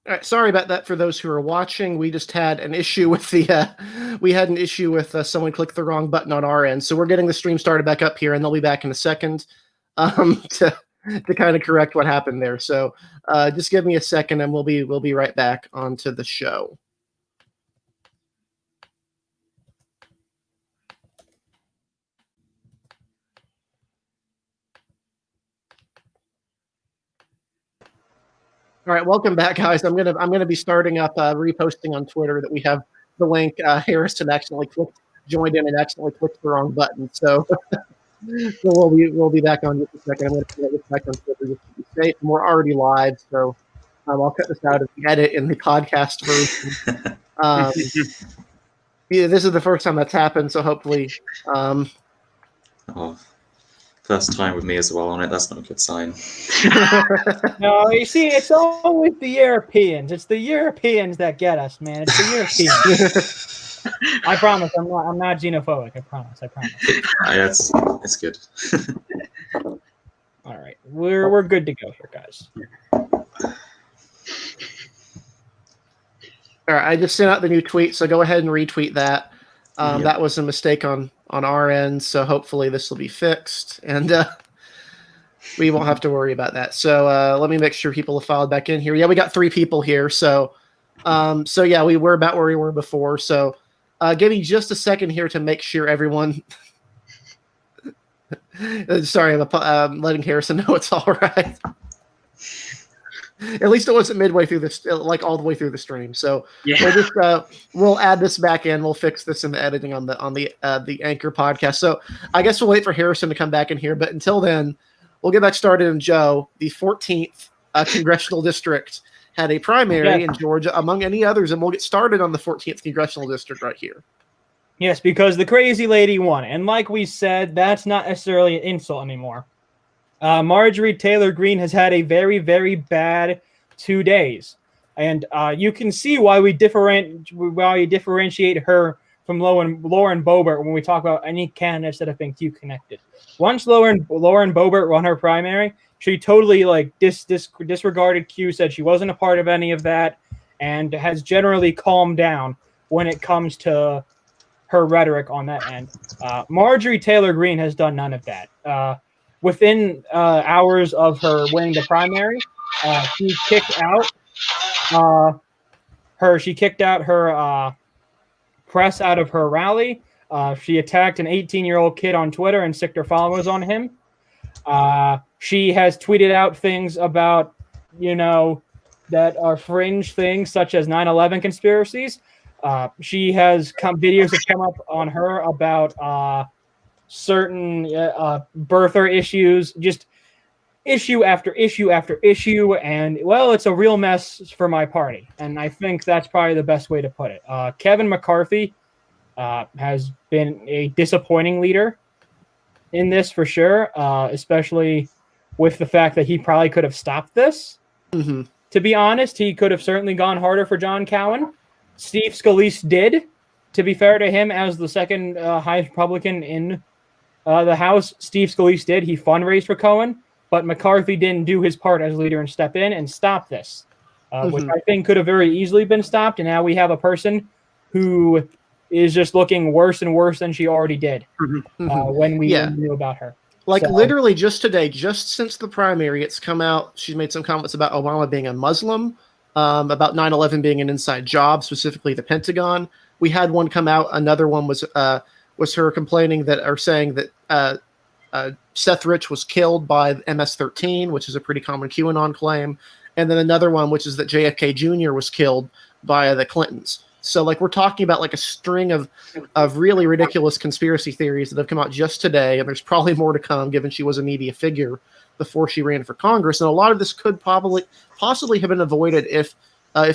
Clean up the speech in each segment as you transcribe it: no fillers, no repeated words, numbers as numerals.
All right, sorry about that for those who are watching. We just had an issue with the someone clicked the wrong button on our end. So we're getting the stream started back up here, and they'll be back in a second to kind of correct what happened there. So just give me a second, and we'll be right back onto the show. All right, welcome back, guys. I'm gonna be starting up reposting on Twitter that we have the link. Harrison accidentally joined in and accidentally clicked the wrong button. So, so we'll be back on just a second. I'm gonna get this back on Twitter just to be safe. And we're already live, so I'll cut this out of the edit in the podcast version. Yeah, this is the first time that's happened, so hopefully. First time with me as well on it. That's not a good sign. No, you see, it's always the Europeans. It's the Europeans that get us, man. It's the Europeans. I promise, I'm not xenophobic. I promise. Yeah, it's good. All right, we're good to go here, guys. All right, I just sent out the new tweet, so go ahead and retweet that. That was a mistake on our end, so hopefully this will be fixed, and we won't have to worry about that. So let me make sure people have filed back in here. Yeah, we got 3 people here, so yeah, we were about where we were before. So give me just a second here to make sure everyone. Sorry, I'm letting Harrison know it's all right. At least it wasn't midway through this, like all the way through the stream. So yeah, we'll add this back in. We'll fix this in the editing on the Anchor podcast. So I guess we'll wait for Harrison to come back in here. But until then, we'll get back started. And Joe, the 14th congressional district, had a primary in Georgia, among any others, and we'll get started on the 14th congressional district right here. Yes, because the crazy lady won, and like we said, that's not necessarily an insult anymore. Marjorie Taylor Greene has had a very, very bad 2 days, and you can see why we differentiate her from Lauren Boebert when we talk about any candidates that have been Q connected. Once Lauren Boebert won her primary, she totally disregarded Q, said she wasn't a part of any of that, and has generally calmed down when it comes to her rhetoric on that end. Marjorie Taylor Greene has done none of that. Within hours of her winning the primary, she kicked out her press out of her rally. She attacked an 18-year-old kid on Twitter and sicked her followers on him. She has tweeted out things about, that are fringe things such as 9/11 conspiracies. She has videos have come up on her about certain birther issues, just issue after issue after issue, and well, it's a real mess for my party, and I think that's probably the best way to put it. Kevin McCarthy has been a disappointing leader in this for sure, especially with the fact that he probably could have stopped this. Mm-hmm. To be honest, he could have certainly gone harder for John Cowan. Steve Scalise did, to be fair to him, as the second highest Republican in the House. Steve Scalise did. He fundraised for Cohen, but McCarthy didn't do his part as leader and step in and stop this, which I think could have very easily been stopped. And now we have a person who is just looking worse and worse than she already did when we knew about her. Literally just today, just since the primary, it's come out. She's made some comments about Obama being a Muslim, about 9/11 being an inside job, specifically the Pentagon. We had one come out. Another one was her complaining saying that Seth Rich was killed by MS-13, which is a pretty common QAnon claim. And then another one, which is that JFK Jr. was killed by the Clintons. So we're talking about a string of really ridiculous conspiracy theories that have come out just today, and there's probably more to come given she was a media figure before she ran for Congress. And a lot of this could possibly have been avoided if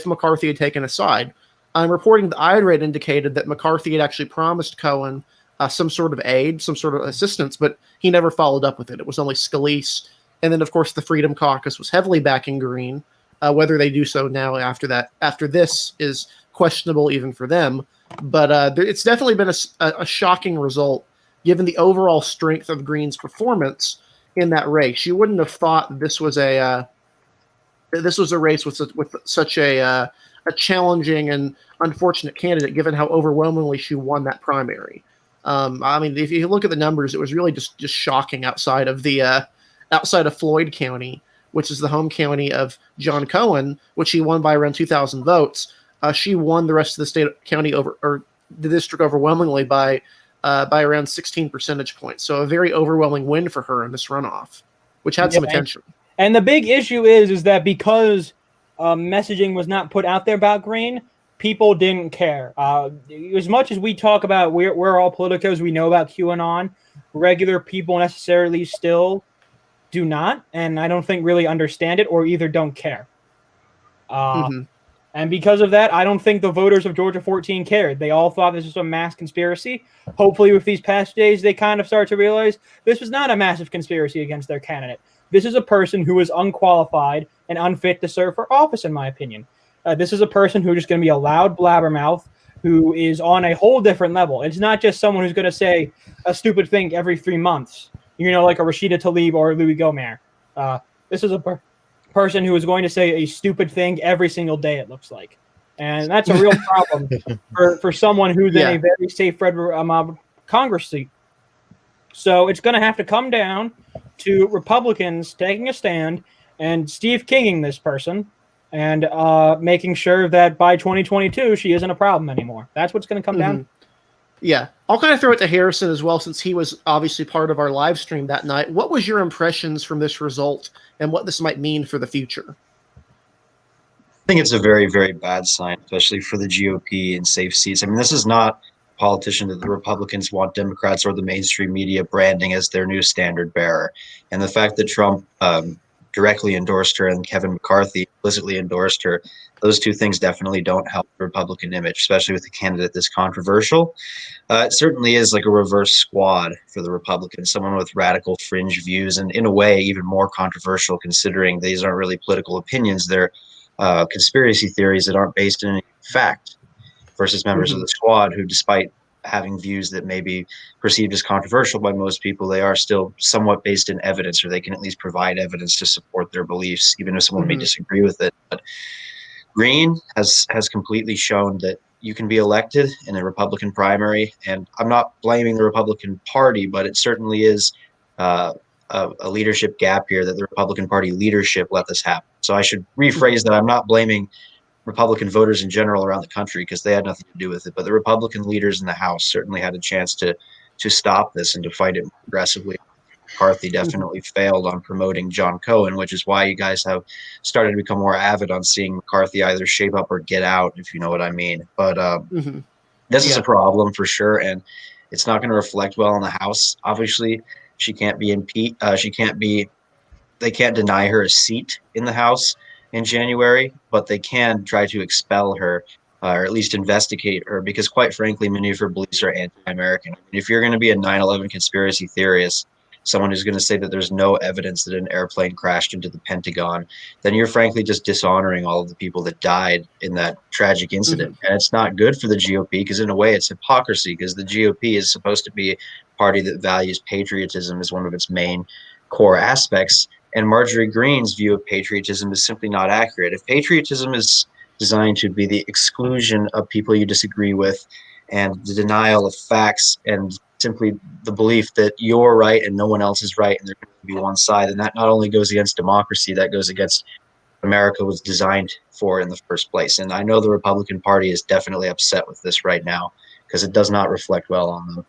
McCarthy had taken a side. I'm reporting that IRAD indicated that McCarthy had actually promised Cohen some sort of aid, some sort of assistance, but he never followed up with it. It was only Scalise. And then, of course, the Freedom Caucus was heavily backing Green. Whether they do so now after this is questionable even for them. But it's definitely been a shocking result given the overall strength of Green's performance in that race. You wouldn't have thought this was a this was a race with such a challenging and unfortunate candidate, given how overwhelmingly she won that primary. I mean, if you look at the numbers, it was really just shocking outside of Floyd County, which is the home county of John Cohen, which he won by around 2,000 votes. She won the rest of the county or the district overwhelmingly by around 16 percentage points. So a very overwhelming win for her in this runoff, which had some attention. And the big issue is that because messaging was not put out there about Green, people didn't care. As much as we talk about we're all politicos, we know about QAnon, regular people necessarily still do not, and I don't think really understand it or either don't care. And because of that, I don't think the voters of Georgia 14 cared. They all thought this was a mass conspiracy. Hopefully, with these past days, they kind of start to realize this was not a massive conspiracy against their candidate. This is a person who is unqualified and unfit to serve for office, in my opinion. This is a person who's just going to be a loud blabbermouth who is on a whole different level. It's not just someone who's going to say a stupid thing every 3 months, like a Rashida Tlaib or Louis Gohmert. This is a person who is going to say a stupid thing every single day, it looks like. And that's a real problem for someone who's in a very safe red Congress seat. So it's going to have to come down to Republicans taking a stand and Steve Kinging this person and making sure that by 2022 she isn't a problem anymore. That's what's going to come down. Yeah. I'll kind of throw it to Harrison as well, since he was obviously part of our live stream that night. What was your impressions from this result and what this might mean for the future? I think it's a very, very bad sign, especially for the GOP in safe seats. I mean, this is not a politician that the Republicans want Democrats or the mainstream media branding as their new standard bearer. And the fact that Trump directly endorsed her and Kevin McCarthy implicitly endorsed her, those two things definitely don't help the Republican image, especially with a candidate this controversial. It certainly is like a reverse squad for the Republicans, someone with radical fringe views, and in a way even more controversial considering these aren't really political opinions. They're conspiracy theories that aren't based in any fact, versus members of the squad who, despite having views that may be perceived as controversial by most people, they are still somewhat based in evidence, or they can at least provide evidence to support their beliefs, even if someone may disagree with it. But Green has completely shown that you can be elected in a Republican primary, and I'm not blaming the Republican Party, but it certainly is a leadership gap here that the Republican Party leadership let this happen. So I should rephrase that. I'm not blaming Republican voters in general around the country because they had nothing to do with it, but the Republican leaders in the House certainly had a chance to stop this and to fight it aggressively. McCarthy definitely failed on promoting John Cohen, which is why you guys have started to become more avid on seeing McCarthy either shape up or get out, if you know what I mean. But this is a problem for sure, and it's not going to reflect well in the House. Obviously, she can't be impeached. They can't deny her a seat in the House in January, but they can try to expel her or at least investigate her because, quite frankly, many of her beliefs are anti-American. I mean, if you're going to be a 9/11 conspiracy theorist, someone who's going to say that there's no evidence that an airplane crashed into the Pentagon, then you're frankly just dishonoring all of the people that died in that tragic incident. And it's not good for the GOP because, in a way, it's hypocrisy because the GOP is supposed to be a party that values patriotism as one of its main core aspects. And Marjorie Greene's view of patriotism is simply not accurate. If patriotism is designed to be the exclusion of people you disagree with and the denial of facts and simply the belief that you're right and no one else is right and there's going to be one side, and that not only goes against democracy, that goes against what America was designed for in the first place. And I know the Republican Party is definitely upset with this right now because it does not reflect well on them.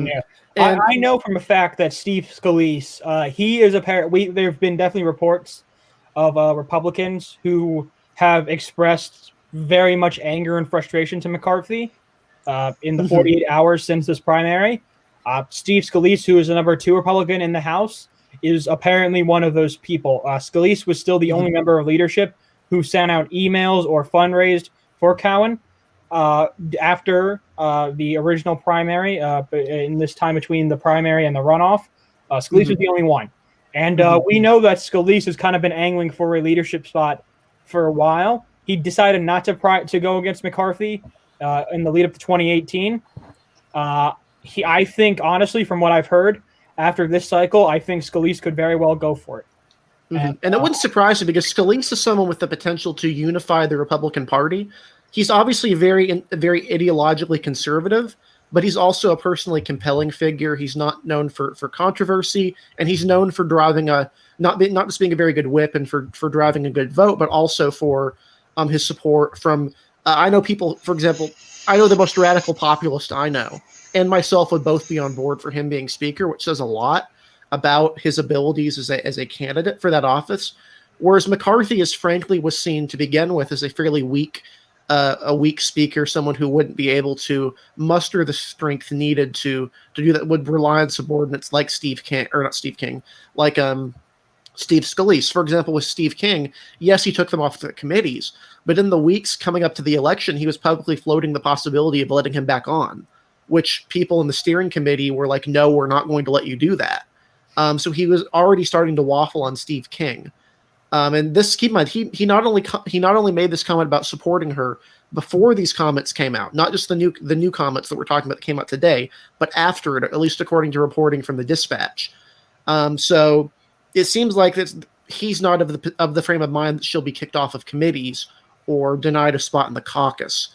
Yeah. I know from a fact that Steve Scalise, he is apparently, there have been definitely reports of Republicans who have expressed very much anger and frustration to McCarthy in the 48 hours since this primary. Steve Scalise, who is the number 2 Republican in the House, is apparently one of those people. Scalise was still the only member of leadership who sent out emails or fundraised for Cowen after the original primary, in this time between the primary and the runoff. Scalise was the only one. And we know that Scalise has kind of been angling for a leadership spot for a while. He decided not to go against McCarthy in the lead up to 2018. I think, honestly, from what I've heard, after this cycle, I think Scalise could very well go for it. And it wouldn't surprise me because Scalise is someone with the potential to unify the Republican Party. He's obviously very ideologically conservative, but he's also a personally compelling figure. He's not known for controversy, and he's known for driving not just being a very good whip and for driving a good vote, but also for his support from. I know people, for example, I know the most radical populist I know, and myself would both be on board for him being speaker, which says a lot about his abilities as a candidate for that office. Whereas McCarthy was seen to begin with as a fairly weak speaker, someone who wouldn't be able to muster the strength needed to do that, would rely on subordinates like Steve Scalise. For example, with Steve King, yes, he took them off the committees, but in the weeks coming up to the election, he was publicly floating the possibility of letting him back on, which people in the steering committee were like, no, we're not going to let you do that. So he was already starting to waffle on Steve King. And this, keep in mind, he not only made this comment about supporting her before these comments came out, not just the new comments that we're talking about that came out today, but after it, at least according to reporting from the Dispatch. So it seems like he's not of the frame of mind that she'll be kicked off of committees or denied a spot in the caucus.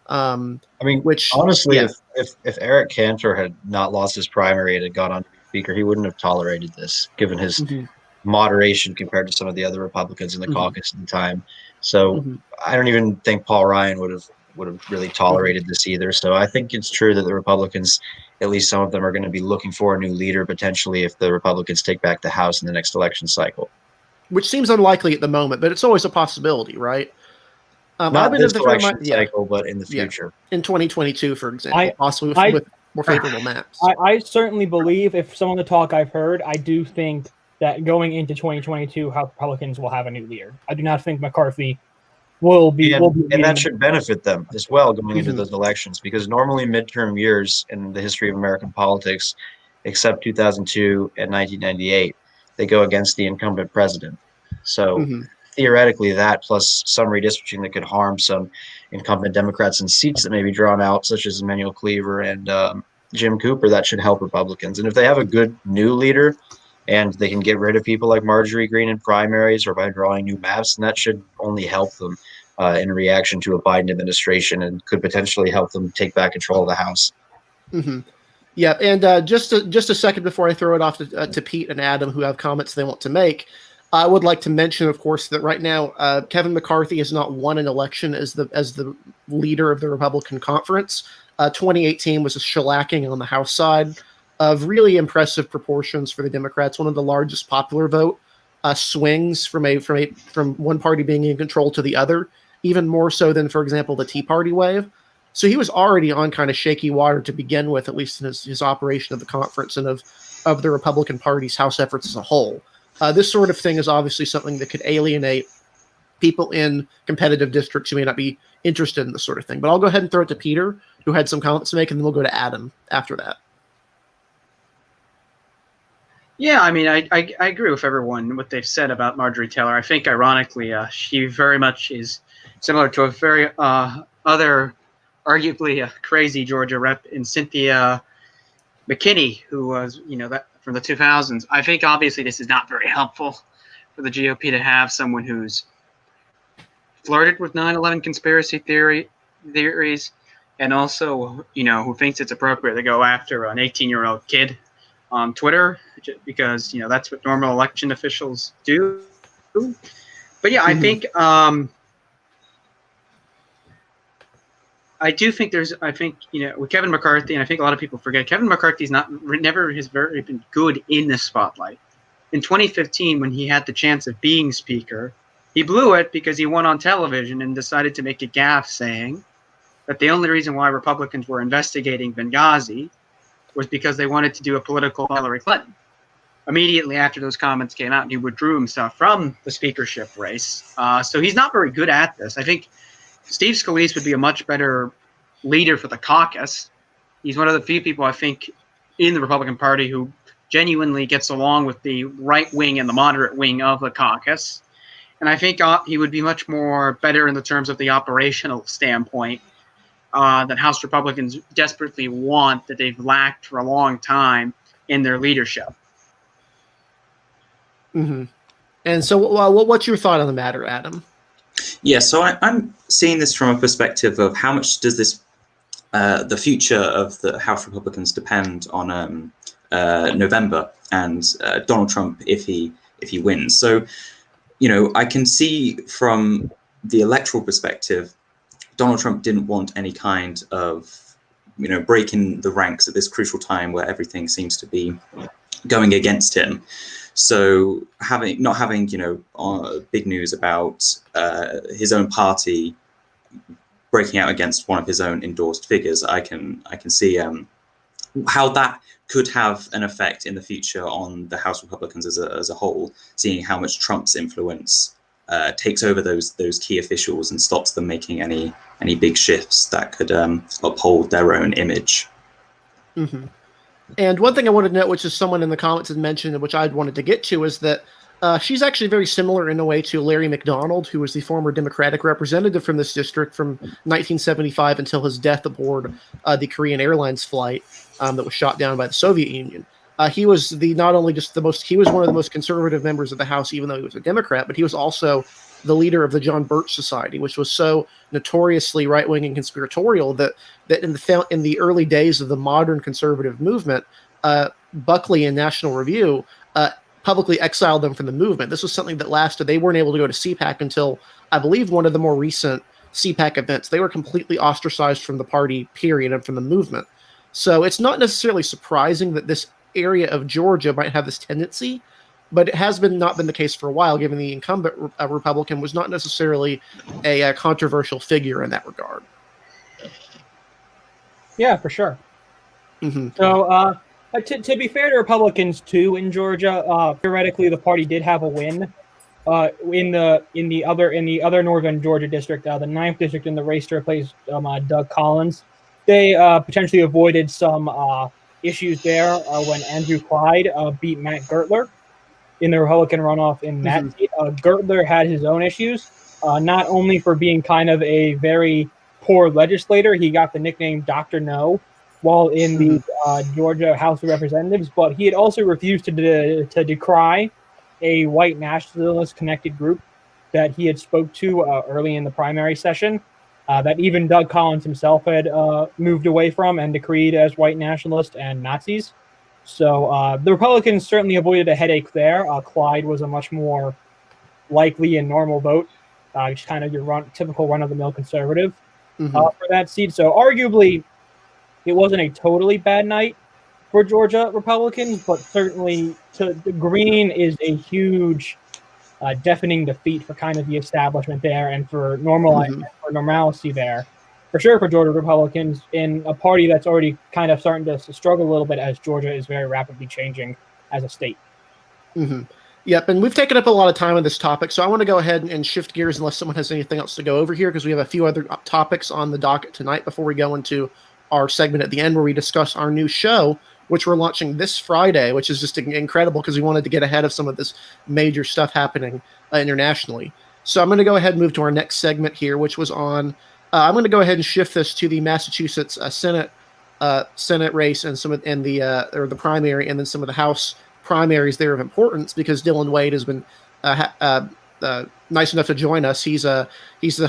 I mean, which honestly, yeah. if Eric Cantor had not lost his primary and had gone on to be speaker, he wouldn't have tolerated this, given his moderation compared to some of the other Republicans in the caucus at the time. So I don't even think Paul Ryan would have really tolerated this either. So I think it's true that the Republicans, at least some of them, are going to be looking for a new leader potentially if the Republicans take back the House in the next election cycle. Which seems unlikely at the moment, but it's always a possibility, right? Not this election cycle, but in the future. In 2022, for example, possibly with more favorable maps. I certainly believe, if some of the talk I've heard, I do think that going into 2022, House Republicans will have a new leader. I do not think McCarthy will be. And that should benefit them as well going into those elections, because normally midterm years in the history of American politics, except 2002 and 1998, they go against the incumbent president. So theoretically, that plus some redistricting that could harm some incumbent Democrats in seats that may be drawn out, such as Emmanuel Cleaver and Jim Cooper, that should help Republicans. And if they have a good new leader and they can get rid of people like Marjorie Greene in primaries or by drawing new maps, and that should only help them in reaction to a Biden administration and could potentially help them take back control of the House. Yeah, and just a second before I throw it off to Pete and Adam, who have comments they want to make, I would like to mention, of course, that right now Kevin McCarthy has not won an election as the leader of the Republican conference. 2018 was a shellacking on the House side of really impressive proportions for the Democrats. One of the largest popular vote swings from one party being in control to the other, even more so than, for example, the Tea Party wave. So he was already on kind of shaky water to begin with, at least in his operation of the conference and of the Republican Party's House efforts as a whole. This sort of thing is obviously something that could alienate people in competitive districts who may not be interested in this sort of thing. But I'll go ahead and throw it to Peter, who had some comments to make, and then we'll go to Adam after that. Yeah, I mean, I agree with everyone, what they've said about Marjorie Taylor. I think, ironically, she very much is similar to a very other, arguably crazy Georgia rep in Cynthia McKinney, who was, that from the 2000s. I think, obviously, this is not very helpful for the GOP to have someone who's flirted with 9/11 conspiracy theories and also, who thinks it's appropriate to go after an 18-year-old kid on Twitter, because that's what normal election officials do. But yeah, I think I do think with Kevin McCarthy, and I think a lot of people forget, Kevin McCarthy's never has very been good in the spotlight. In 2015, when he had the chance of being speaker, he blew it because he went on television and decided to make a gaffe saying that the only reason why Republicans were investigating Benghazi was because they wanted to do a political Hillary Clinton. Immediately after those comments came out, he withdrew himself from the speakership race. So he's not very good at this. I think Steve Scalise would be a much better leader for the caucus. He's one of the few people, I think, in the Republican Party who genuinely gets along with the right wing and the moderate wing of the caucus. And I think he would be much more better in the terms of the operational standpoint that House Republicans desperately want, that they've lacked for a long time in their leadership. And so, what's your thought on the matter, Adam? Yeah, so I'm seeing this from a perspective of how much does this the future of the House Republicans depend on November and Donald Trump if he wins. So, I can see from the electoral perspective, Donald Trump didn't want any kind of breaking the ranks at this crucial time where everything seems to be going against him. So not having big news about his own party breaking out against one of his own endorsed figures, I can see how that could have an effect in the future on the House Republicans as a whole, seeing how much Trump's influence takes over those key officials and stops them making any big shifts that could uphold their own image. Mm-hmm. And one thing I wanted to note, which is someone in the comments had mentioned, and which I wanted to get to, is that she's actually very similar in a way to Larry McDonald, who was the former Democratic representative from this district from 1975 until his death aboard the Korean Airlines flight that was shot down by the Soviet Union. He was he was one of the most conservative members of the House, even though he was a Democrat, but he was also the leader of the John Birch Society, which was so notoriously right-wing and conspiratorial that in the early days of the modern conservative movement, Buckley and National Review publicly exiled them from the movement. This was something that lasted. They weren't able to go to CPAC until, I believe, one of the more recent CPAC events. They were completely ostracized from the party, period, and from the movement. So it's not necessarily surprising that this area of Georgia might have this tendency, but it has not been the case for a while, given the incumbent Republican was not necessarily a controversial figure in that regard. Yeah, for sure. Mm-hmm. So, to be fair to Republicans too in Georgia, theoretically the party did have a win in the other northern Georgia district, the 9th district, in the race to replace Doug Collins. They potentially avoided some issues there when Andrew Clyde beat Matt Gertler in the Republican runoff in that seat. Gertler had his own issues, not only for being kind of a very poor legislator. He got the nickname Dr. No while in the Georgia House of Representatives, but he had also refused to decry a white nationalist-connected group that he had spoke to early in the primary session, that even Doug Collins himself had moved away from and decreed as white nationalists and Nazis. So the Republicans certainly avoided a headache there. Clyde was a much more likely and normal vote, just kind of your typical run-of-the-mill conservative for that seat. So arguably, it wasn't a totally bad night for Georgia Republicans, but certainly Green is a huge, deafening defeat for kind of the establishment there and for normalcy there. For sure, for Georgia Republicans in a party that's already kind of starting to struggle a little bit as Georgia is very rapidly changing as a state. Mm-hmm. Yep, and we've taken up a lot of time on this topic, so I want to go ahead and shift gears unless someone has anything else to go over here, because we have a few other topics on the docket tonight before we go into our segment at the end where we discuss our new show, which we're launching this Friday, which is just incredible because we wanted to get ahead of some of this major stuff happening internationally. So I'm going to go ahead and move to our next segment here, which was on I'm going to go ahead and shift this to the Massachusetts Senate race and the primary, and then some of the House primaries there of importance, because Dylan Wade has been nice enough to join us. He's the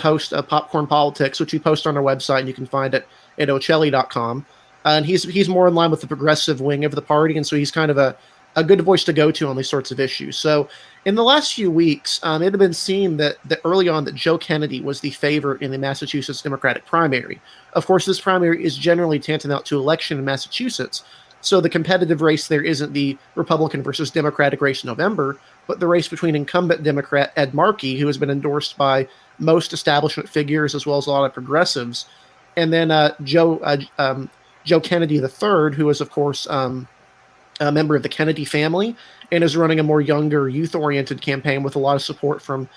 host of Popcorn Politics, which we post on our website, and you can find it at ocelli.com. And he's more in line with the progressive wing of the party, and so he's kind of a good voice to go to on these sorts of issues. So in the last few weeks, it had been seen that early on that Joe Kennedy was the favorite in the Massachusetts Democratic primary. Of course, this primary is generally tantamount to election in Massachusetts, so the competitive race there isn't the Republican versus Democratic race in November, but the race between incumbent Democrat Ed Markey, who has been endorsed by most establishment figures as well as a lot of progressives, and then Joe Kennedy III, who is, of course, a member of the Kennedy family and is running a more younger, youth-oriented campaign with a lot of support from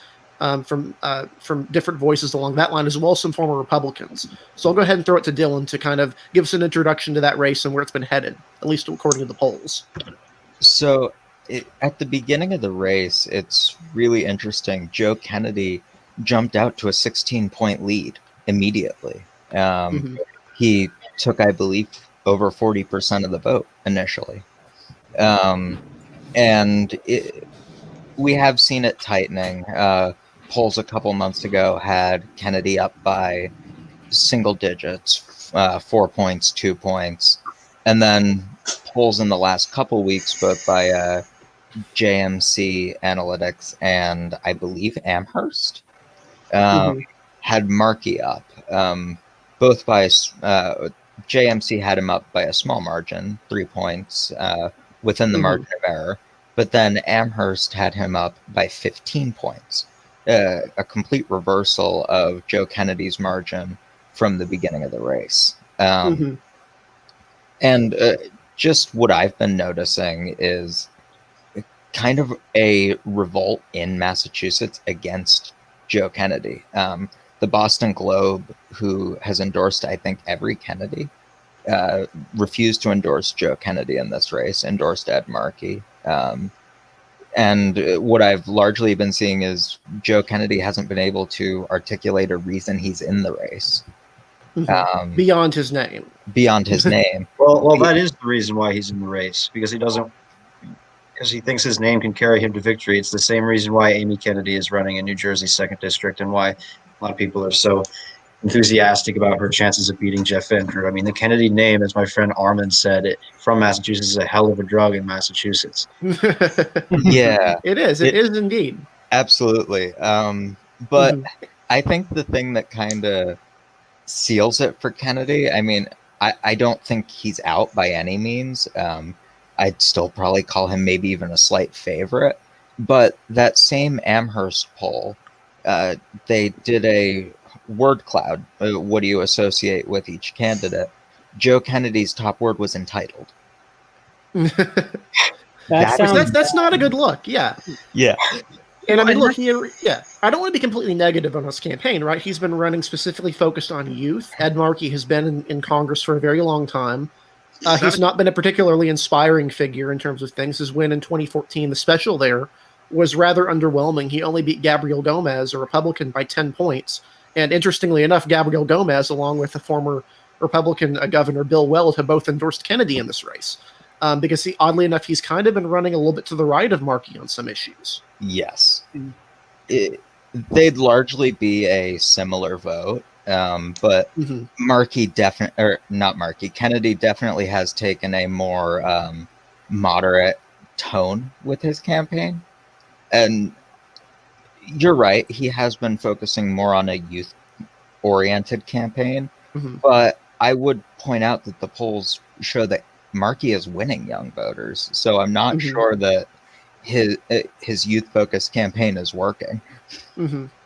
different voices along that line, as well as some former Republicans. So I'll go ahead and throw it to Dylan to kind of give us an introduction to that race and where it's been headed, at least according to the polls. So at the beginning of the race, it's really interesting. Joe Kennedy jumped out to a 16-point lead immediately. He took, I believe, over 40% of the vote initially. And we have seen it tightening. Polls a couple months ago had Kennedy up by single digits, 4 points, 2 points, and then polls in the last couple weeks, both by JMC Analytics and I believe Amherst, had Markey up, both by JMC had him up by a small margin, 3 points within the margin of error, but then Amherst had him up by 15 points, a complete reversal of Joe Kennedy's margin from the beginning of the race. And just what I've been noticing is kind of a revolt in Massachusetts against Joe Kennedy. The Boston Globe, who has endorsed, I think, every Kennedy, refused to endorse Joe Kennedy in this race, endorsed Ed Markey. And what I've largely been seeing is Joe Kennedy hasn't been able to articulate a reason he's in the race. Beyond his name. Beyond his name. Well, that is the reason why he's in the race, because he thinks his name can carry him to victory. It's the same reason why Amy Kennedy is running in New Jersey's 2nd District and why a lot of people are so enthusiastic about her chances of beating Jeff Fender. I mean, the Kennedy name, as my friend Armin said, from Massachusetts, is a hell of a drug in Massachusetts. Yeah. It is. It is indeed. Absolutely. But I think the thing that kind of seals it for Kennedy, I mean, I don't think he's out by any means. I'd still probably call him maybe even a slight favorite. But that same Amherst poll, they did a word cloud. What do you associate with each candidate? Joe Kennedy's top word was entitled. That's not a good look. Yeah. Yeah. And I mean, look, I don't want to be completely negative on his campaign, right? He's been running specifically focused on youth. Ed Markey has been in Congress for a very long time. He's not been a particularly inspiring figure in terms of things. His win in 2014, the special there, was rather underwhelming. He only beat Gabriel Gomez, a Republican, by 10 points. And interestingly enough, Gabriel Gomez, along with the former Republican Governor Bill Weld, have both endorsed Kennedy in this race. Because oddly enough, he's kind of been running a little bit to the right of Markey on some issues. Yes. They'd largely be a similar vote. But Kennedy definitely has taken a more moderate tone with his campaign. And you're right, he has been focusing more on a youth-oriented campain. But I would point out that the polls show that Markey is winning young voters. So I'm not sure that his youth-focused campaign is working.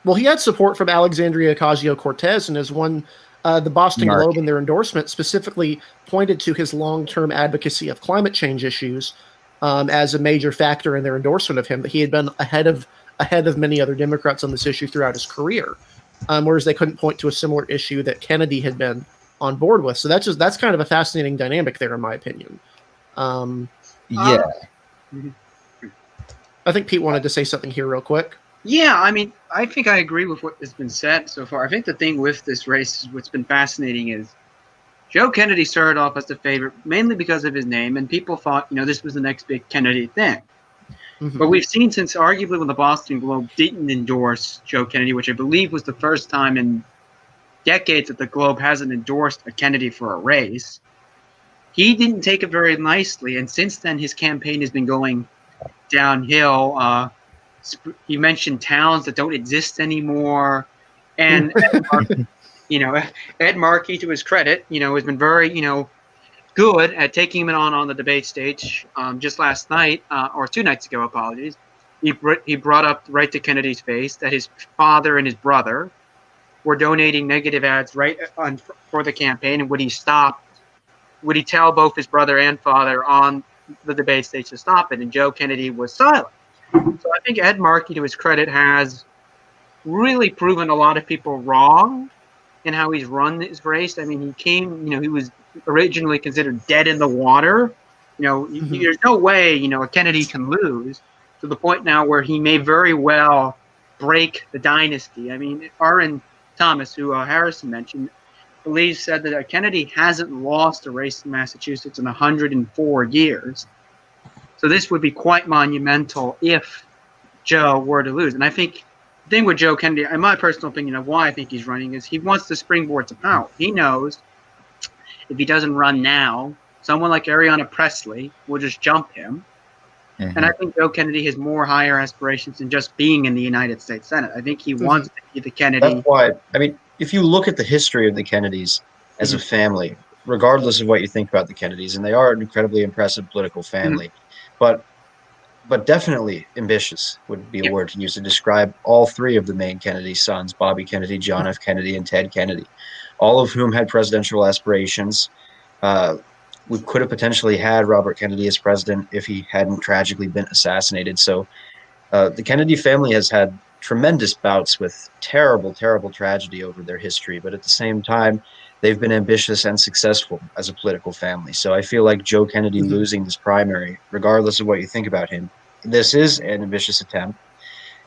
Well, he had support from Alexandria Ocasio-Cortez and has won the Boston Globe in their endorsement specifically pointed to his long-term advocacy of climate change issues as a major factor in their endorsement of him, that he had been ahead of many other Democrats on this issue throughout his career, whereas they couldn't point to a similar issue that Kennedy had been on board with. So that's kind of a fascinating dynamic there, in my opinion. Yeah. I think Pete wanted to say something here real quick. Yeah, I mean, I think I agree with what has been said so far. I think the thing with this race, what's been fascinating, is Joe Kennedy started off as the favorite mainly because of his name, and people thought, this was the next big Kennedy thing. But we've seen since arguably when the Boston Globe didn't endorse Joe Kennedy, which I believe was the first time in decades that the Globe hasn't endorsed a Kennedy for a race, he didn't take it very nicely. And since then, his campaign has been going downhill. He mentioned towns that don't exist anymore. And, Ed Markey, to his credit, has been very, good at taking him on the debate stage. Just last night, or 2 nights ago, apologies, he brought up right to Kennedy's face that his father and his brother were donating negative ads for the campaign, and would he tell both his brother and father on the debate stage to stop it? And Joe Kennedy was silent. So I think Ed Markey, to his credit, has really proven a lot of people wrong in how he's run this race. I mean, he was originally considered dead in the water. There's no way, a Kennedy can lose, to the point now where he may very well break the dynasty. I mean, Aaron Thomas, who Harrison mentioned, said that Kennedy hasn't lost a race in Massachusetts in 104 years. So this would be quite monumental if Joe were to lose. And I think the thing with Joe Kennedy, in my personal opinion of why I think he's running, is he wants to springboard to power. He knows if he doesn't run now, someone like Ariana Presley will just jump him. Mhm. And I think Joe Kennedy has more higher aspirations than just being in the United States Senate. I think he wants to be the Kennedy. That's why, I mean, if you look at the history of the Kennedys as a family, regardless of what you think about the Kennedys, and they are an incredibly impressive political family, but definitely ambitious would be a word to use to describe all three of the main Kennedy sons, Bobby Kennedy, John F. Kennedy, and Ted Kennedy, all of whom had presidential aspirations. We could have potentially had Robert Kennedy as president if he hadn't tragically been assassinated. So the Kennedy family has had tremendous bouts with terrible, terrible tragedy over their history, but at the same time, they've been ambitious and successful as a political family. So I feel like Joe Kennedy losing this primary, regardless of what you think about him, this is an ambitious attempt,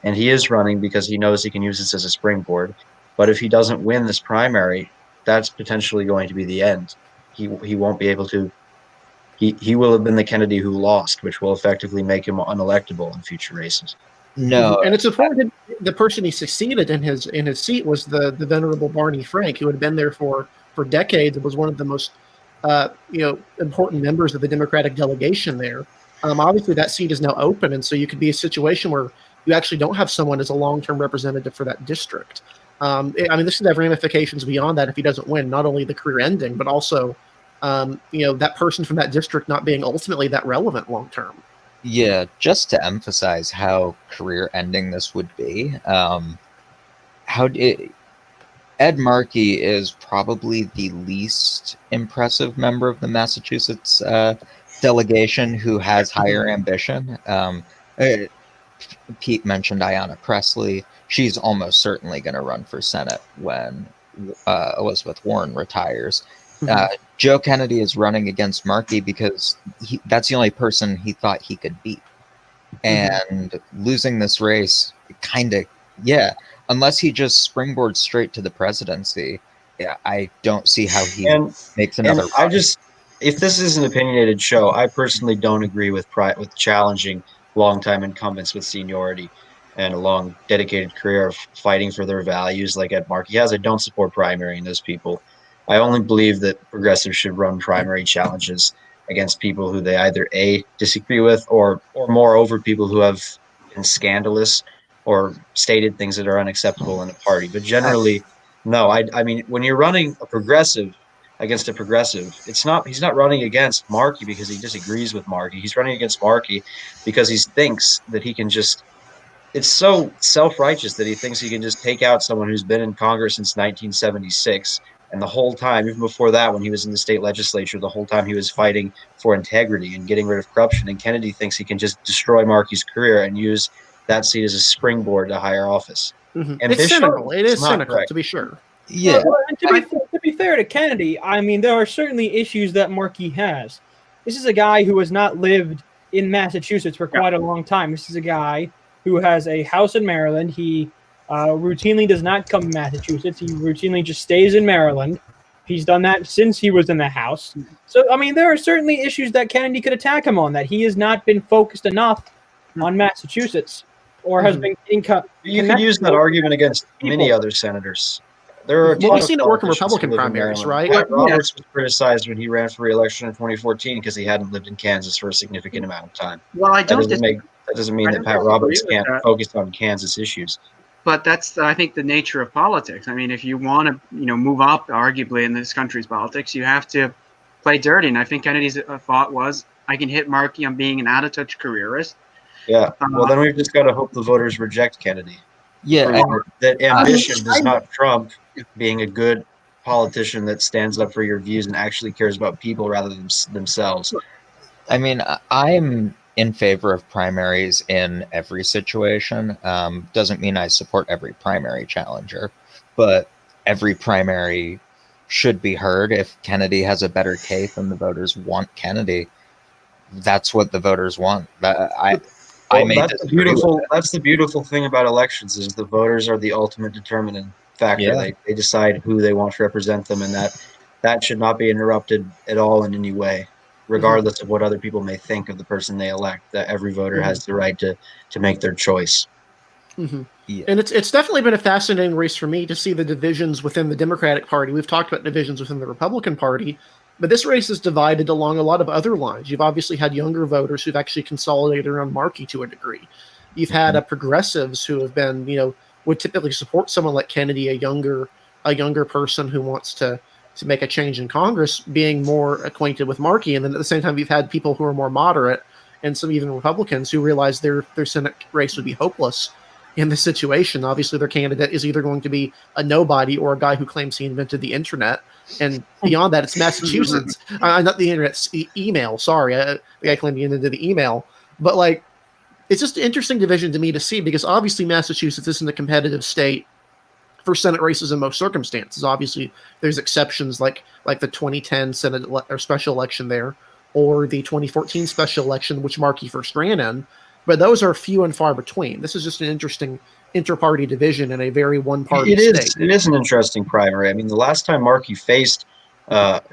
and he is running because he knows he can use this as a springboard. But if he doesn't win this primary, that's potentially going to be the end. He won't be able to. He will have been the Kennedy who lost, which will effectively make him unelectable in future races. No, And it's important the person he succeeded in his seat was the venerable Barney Frank, who had been there for decades and was one of the most important members of the Democratic delegation there. Obviously, that seat is now open, and so you could be a situation where you actually don't have someone as a long-term representative for that district. This could have ramifications beyond that if he doesn't win, not only the career ending, but also that person from that district not being ultimately that relevant long-term. yeah, just to emphasize how career-ending this would be, Ed Markey is probably the least impressive member of the Massachusetts delegation who has higher ambition. Pete mentioned Ayanna Presley. She's almost certainly going to run for Senate when Elizabeth Warren retires. Joe Kennedy is running against Markey because that's the only person he thought he could beat. And losing this race, unless he just springboards straight to the presidency, I don't see how he makes another run. If this is an opinionated show, I personally don't agree with challenging longtime incumbents with seniority and a long dedicated career of fighting for their values like Ed Markey has. I don't support primarying those people. I only believe that progressives should run primary challenges against people who they either A, disagree with, or moreover, people who have been scandalous or stated things that are unacceptable in a party. But generally, no. I mean, when you're running a progressive against a progressive, he's not running against Markey because he disagrees with Markey. He's running against Markey because he thinks that he can just. It's so self-righteous that he thinks he can just take out someone who's been in Congress since 1976. And the whole time, even before that, when he was in the state legislature, the whole time he was fighting for integrity and getting rid of corruption. And Kennedy thinks he can just destroy Markey's career and use that seat as a springboard to higher office. It's cynical. It is cynical, to be sure. Yeah. Well, and to be fair to Kennedy, I mean, there are certainly issues that Markey has. This is a guy who has not lived in Massachusetts for quite a long time. This is a guy who has a house in Maryland. He routinely does not come to Massachusetts. He routinely just stays in Maryland. He's done that since he was in the House. So, I mean, there are certainly issues that Kennedy could attack him on, that he has not been focused enough on Massachusetts or has been You could use that argument against many other senators. There are we've seen it work in Republican primaries, right? Pat Roberts was criticized when he ran for re-election in 2014 because he hadn't lived in Kansas for a significant amount of time. Well, that doesn't mean that Pat Roberts can't focus on Kansas issues. But that's, I think, the nature of politics. I mean, if you want to, move up, arguably, in this country's politics, you have to play dirty. And I think Kennedy's thought was, I can hit Markey on being an out-of-touch careerist. Yeah. Well, then we've just got to hope the voters reject Kennedy. Yeah. That ambition does not trump being a good politician that stands up for your views and actually cares about people rather than themselves. I mean, I'm in favor of primaries in every situation. Doesn't mean I support every primary challenger, but every primary should be heard. If Kennedy has a better case and the voters want Kennedy, that's what the voters want. That's the beautiful thing about elections is the voters are the ultimate determinant factor. Yeah. They decide who they want to represent them, and that should not be interrupted at all in any way. regardless of what other people may think of the person they elect, that every voter has the right to make their choice. Yeah. And it's definitely been a fascinating race for me to see the divisions within the Democratic Party. We've talked about divisions within the Republican Party, but this race is divided along a lot of other lines. You've obviously had younger voters who've actually consolidated around Markey to a degree. You've had progressives who have been, would typically support someone like Kennedy, a younger person who wants to make a change in Congress, being more acquainted with Markey. And then at the same time, you've had people who are more moderate and some even Republicans who realize their Senate race would be hopeless in this situation. Obviously, their candidate is either going to be a nobody or a guy who claims he invented the internet. And beyond that, it's Massachusetts. Not the internet, email. Sorry, the guy claimed he invented the email. But like, it's just an interesting division to me to see, because obviously Massachusetts isn't a competitive state for Senate races in most circumstances. Obviously, there's exceptions like the 2010 Senate or special election there, or the 2014 special election, which Markey first ran in. But those are few and far between. This is just an interesting inter-party division in a very one-party state. It is an interesting primary. I mean, the last time Markey faced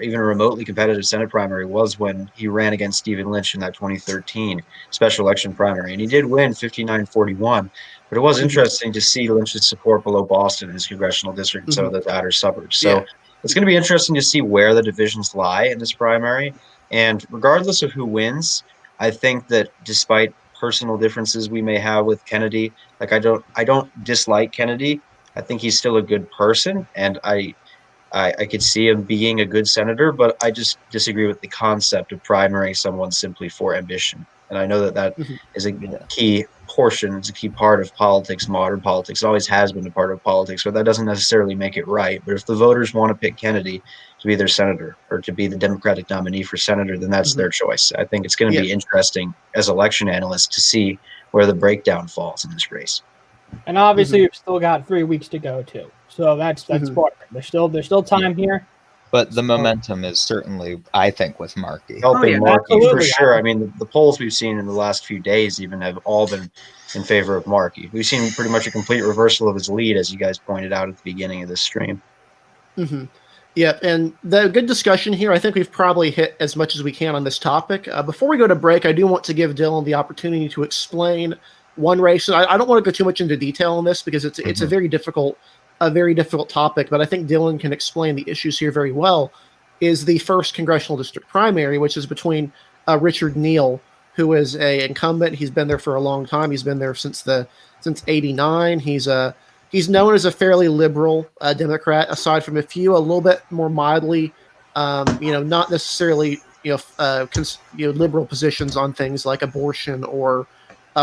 even a remotely competitive Senate primary was when he ran against Stephen Lynch in that 2013 special election primary. And he did win 59-41. But it was interesting to see Lynch's support below Boston, his congressional district, and some of the outer suburbs. So it's going to be interesting to see where the divisions lie in this primary. And regardless of who wins, I think that despite personal differences we may have with Kennedy, like I don't dislike Kennedy. I think he's still a good person, and I could see him being a good senator, but I just disagree with the concept of primarying someone simply for ambition. And I know that is a key portion, it's a key part of politics, modern politics. It always has been a part of politics, but that doesn't necessarily make it right. But if the voters want to pick Kennedy to be their senator or to be the Democratic nominee for senator, then that's their choice. I think it's going to be interesting as election analysts to see where the breakdown falls in this race. And obviously, we've still got 3 weeks to go too, so that's important. There's still time here. But the momentum is certainly, I think, with Markey. Helping Markey for absolutely. sure. I mean, the polls we've seen in the last few days even have all been in favor of Markey. We've seen pretty much a complete reversal of his lead, as you guys pointed out at the beginning of this stream. Yeah, and the good discussion here, I think we've probably hit as much as we can on this topic. Before we go to break, I do want to give Dylan the opportunity to explain one race. And I don't want to go too much into detail on this because it's a very difficult topic, but I think Dylan can explain the issues here very well. Is the first congressional district primary, which is between Richard Neal, who is a incumbent. He's been there for a long time. He's been there since '89. He's known as a fairly liberal Democrat, aside from a few a little bit more mildly, not necessarily liberal positions on things like abortion or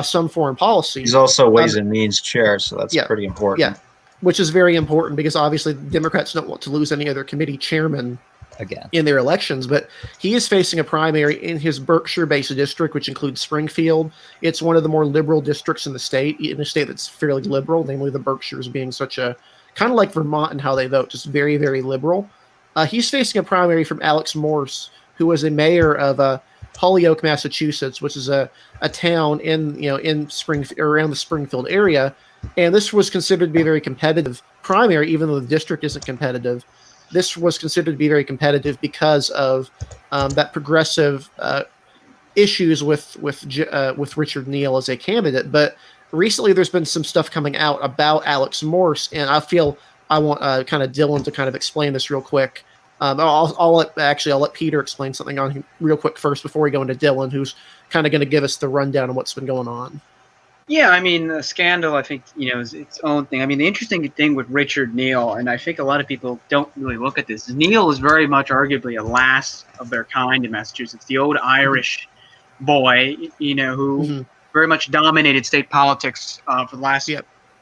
some foreign policy. He's also Ways and Means chair, so that's pretty important. Yeah, which is very important because obviously Democrats don't want to lose any other committee chairman again in their elections. But he is facing a primary in his Berkshire-based district, which includes Springfield. It's one of the more liberal districts in a state that's fairly liberal, namely the Berkshires being such a kind of like Vermont in how they vote, just very, very liberal. He's facing a primary from Alex Morse, who was a mayor of Holyoke, Massachusetts, which is a town in Springfield, around the Springfield area. And this was considered to be a very competitive primary, even though the district isn't competitive. This was considered to be very competitive because of that progressive issues with Richard Neal as a candidate. But recently, there's been some stuff coming out about Alex Morse, and I feel I want kind of Dylan to kind of explain this real quick. I'll let Peter explain something on him real quick first before we go into Dylan, who's kind of going to give us the rundown of what's been going on. Yeah, I mean, the scandal, I think, is its own thing. I mean, the interesting thing with Richard Neal, and I think a lot of people don't really look at this, is Neal is very much arguably a last of their kind in Massachusetts. The old Irish boy, who very much dominated state politics for the last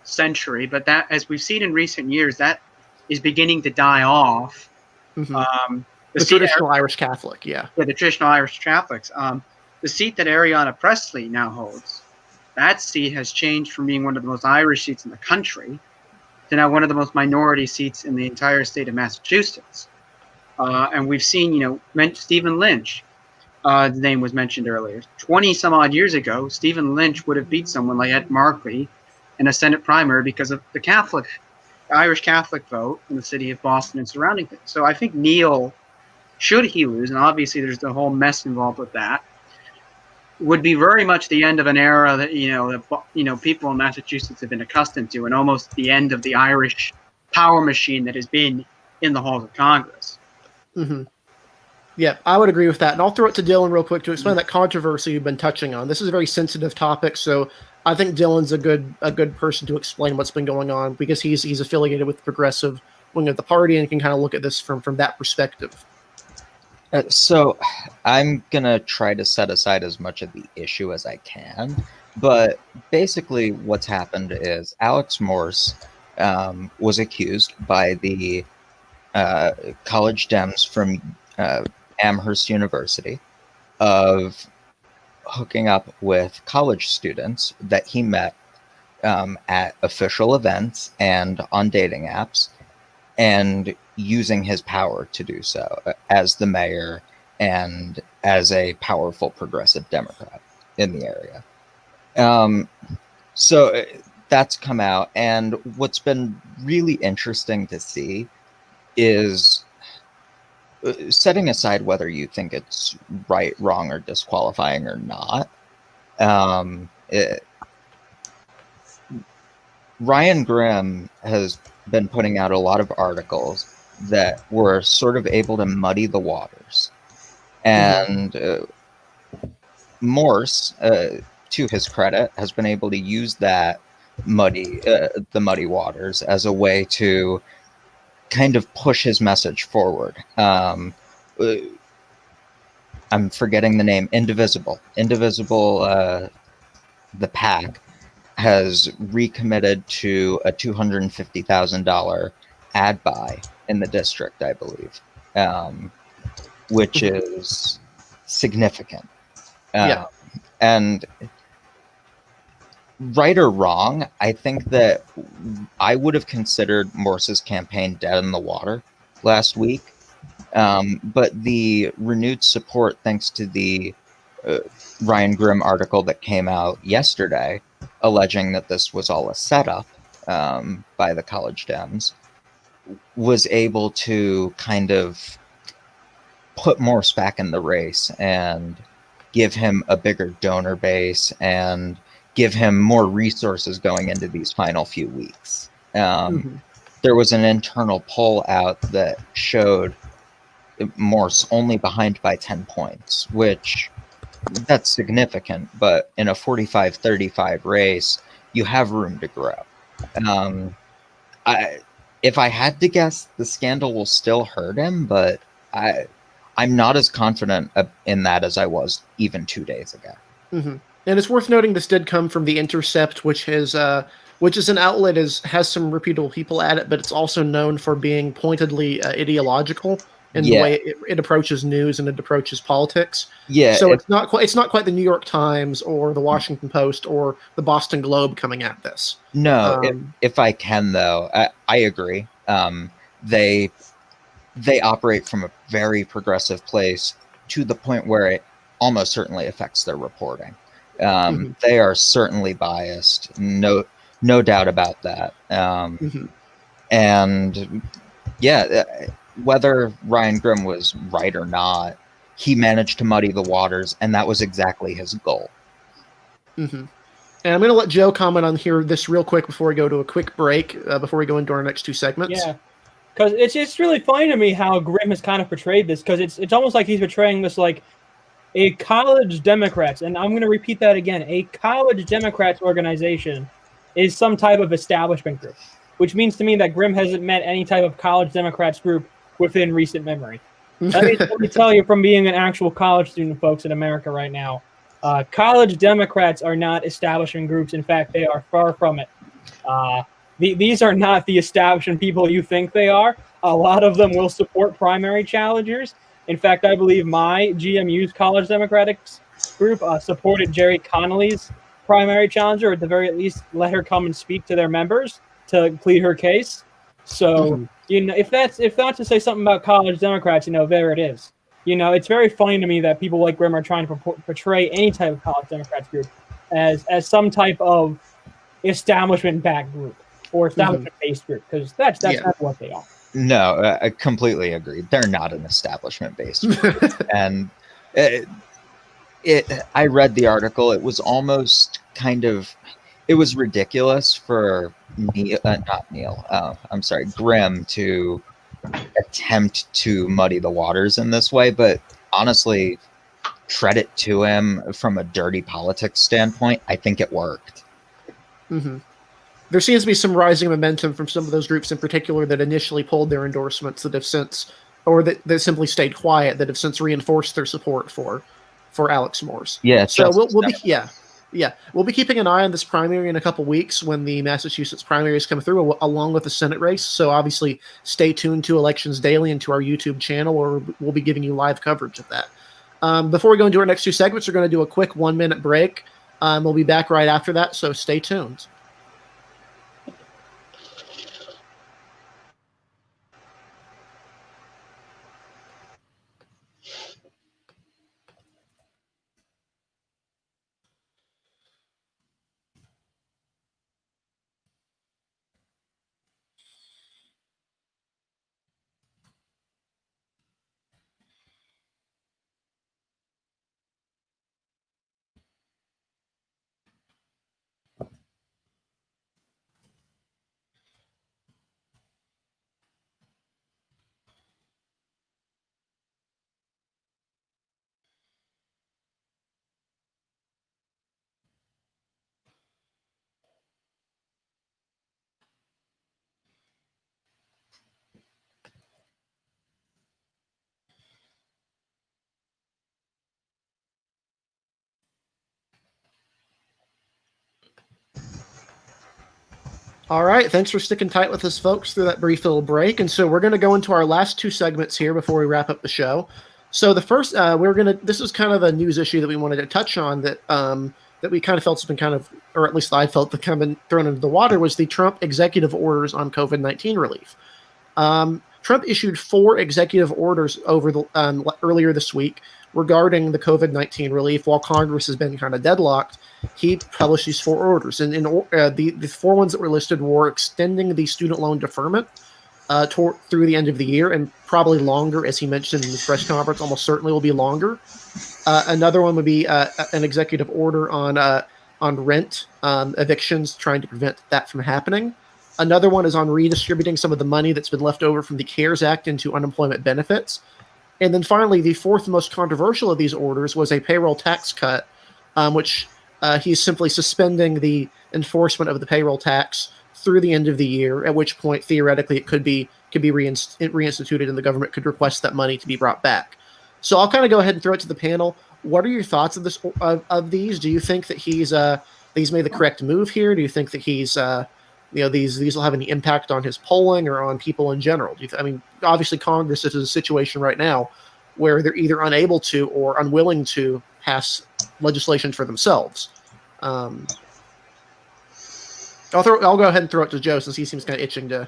century. But that, as we've seen in recent years, that is beginning to die off. The traditional Irish Catholic, the traditional Irish Catholics. The seat that Ariana Presley now holds, that seat has changed from being one of the most Irish seats in the country to now one of the most minority seats in the entire state of Massachusetts. And we've seen, Stephen Lynch, the name was mentioned earlier. 20 some odd years ago, Stephen Lynch would have beat someone like Ed Markey in a Senate primary because of the Irish Catholic vote in the city of Boston and surrounding things. So I think Neal should he lose, and obviously there's the whole mess involved with that, would be very much the end of an era that people in Massachusetts have been accustomed to, and almost the end of the Irish power machine that has been in the halls of Congress. Mm-hmm. Yeah, I would agree with that. And I'll throw it to Dylan real quick to explain that controversy you've been touching on. This is a very sensitive topic, so I think Dylan's a good person to explain what's been going on because he's affiliated with the progressive wing of the party and can kind of look at this from that perspective. So I'm going to try to set aside as much of the issue as I can. But basically what's happened is Alex Morse was accused by the college Dems from Amherst University of hooking up with college students that he met at official events and on dating apps, and using his power to do so as the mayor and as a powerful progressive Democrat in the area. So that's come out. And what's been really interesting to see is, setting aside whether you think it's right, wrong, or disqualifying or not, Ryan Grimm has been putting out a lot of articles that were sort of able to muddy the waters. And Morse, to his credit, has been able to use that the muddy waters as a way to kind of push his message forward. I'm forgetting the name. Indivisible, the PAC has recommitted to a $250,000 ad buy in the district, I believe, which is significant. And right or wrong, I think that I would have considered Morse's campaign dead in the water last week. But the renewed support, thanks to the Ryan Grimm article that came out yesterday, alleging that this was all a setup by the college Dems, was able to kind of put Morse back in the race and give him a bigger donor base and give him more resources going into these final few weeks. There was an internal poll out that showed Morse only behind by 10 points, which that's significant, but in a 45-35 race, you have room to grow. If I had to guess, the scandal will still hurt him, but I'm not as confident in that as I was even 2 days ago. Mm-hmm. And it's worth noting this did come from The Intercept, which is an outlet has some reputable people at it, but it's also known for being pointedly ideological in the way it approaches news and it approaches politics. Yeah. So it's not quite the New York Times or the Washington Post or the Boston Globe coming at this. No, if I can though, I agree. They operate from a very progressive place to the point where it almost certainly affects their reporting. They are certainly biased, no doubt about that. And whether Ryan Grimm was right or not, he managed to muddy the waters, and that was exactly his goal. And I'm going to let Joe comment on this real quick before we go to a quick break, before we go into our next two segments. Yeah, because it's really funny to me how Grimm has kind of portrayed this, because it's almost like he's portraying this like a college Democrats, and I'm going to repeat that again, a college Democrats organization is some type of establishment group, which means to me that Grimm hasn't met any type of college Democrats group within recent memory. Let me tell you, from being an actual college student, folks, in America right now, college Democrats are not establishment groups. In fact, they are far from it. These are not the establishment people you think they are. A lot of them will support primary challengers. In fact, I believe my GMU's College Democrats group supported Jerry Connolly's primary challenger, or at the very least let her come and speak to their members to plead her case. So, if that's to say something about college Democrats, there it is. It's very funny to me that people like Grimm are trying to portray any type of college Democrats group as some type of establishment-backed group or establishment-based group, because that's not what they are. No, I completely agree. They're not an establishment-based group. And I read the article. It was almost kind of, it was ridiculous for Grimm to attempt to muddy the waters in this way. But honestly, credit to him from a dirty politics standpoint. I think it worked. Mm-hmm. There seems to be some rising momentum from some of those groups in particular that initially pulled their endorsements that have since, or that simply stayed quiet, that have since reinforced their support for Alex Morse. Yeah. So we'll be keeping an eye on this primary in a couple weeks when the Massachusetts primaries come through, along with the Senate race. So obviously, stay tuned to Elections Daily and to our YouTube channel, where we'll be giving you live coverage of that. Before we go into our next 2 segments, we're going to do a quick 1-minute break. We'll be back right after that, so stay tuned. All right, thanks for sticking tight with us, folks, through that brief little break. And so we're going to go into our last 2 segments here before we wrap up the show. So the first, this is kind of a news issue that we wanted to touch on that we kind of felt has been kind of, or at least I felt that kind of been thrown into the water, was the Trump executive orders on COVID-19 relief. Trump issued 4 executive orders over the earlier this week regarding the COVID-19 relief. While Congress has been kind of deadlocked, he published these 4 orders. And the 4 ones that were listed were extending the student loan deferment through the end of the year, and probably longer, as he mentioned in the press conference, almost certainly will be longer. Another one would be an executive order on rent evictions, trying to prevent that from happening. Another one is on redistributing some of the money that's been left over from the CARES Act into unemployment benefits. And then finally, the 4th most controversial of these orders was a payroll tax cut, which he's simply suspending the enforcement of the payroll tax through the end of the year, at which point, theoretically, it could be reinstituted and the government could request that money to be brought back. So I'll kind of go ahead and throw it to the panel. What are your thoughts of this of these? Do you think that he's made the correct move here? Do you think that he's these will have any impact on his polling or on people in general? Obviously Congress is in a situation right now where they're either unable to or unwilling to pass legislation for themselves. I'll go ahead and throw it to Joe, since he seems kind of itching to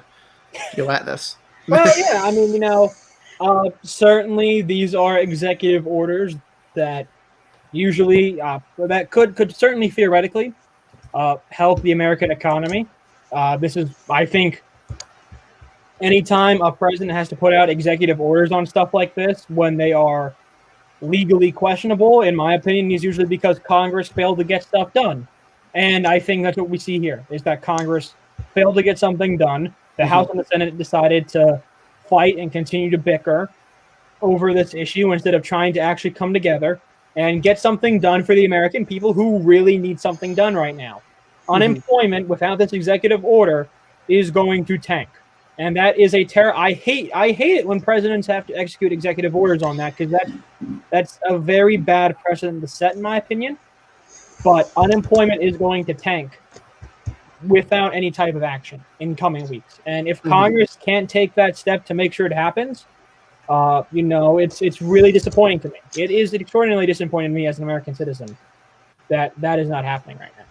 go at this. Well, yeah, certainly these are executive orders that usually that could certainly theoretically help the American economy. This is, I think, anytime a president has to put out executive orders on stuff like this when they are legally questionable, in my opinion, is usually because Congress failed to get stuff done. And I think that's what we see here, is that Congress failed to get something done. The House and the Senate decided to fight and continue to bicker over this issue instead of trying to actually come together and get something done for the American people who really need something done right now. Unemployment without this executive order is going to tank. And that is a terror. I hate it when presidents have to execute executive orders on that, because that's a very bad precedent to set, in my opinion. But unemployment is going to tank without any type of action in coming weeks. And if Congress can't take that step to make sure it happens, it's really disappointing to me. It is extraordinarily disappointing to me as an American citizen that is not happening right now.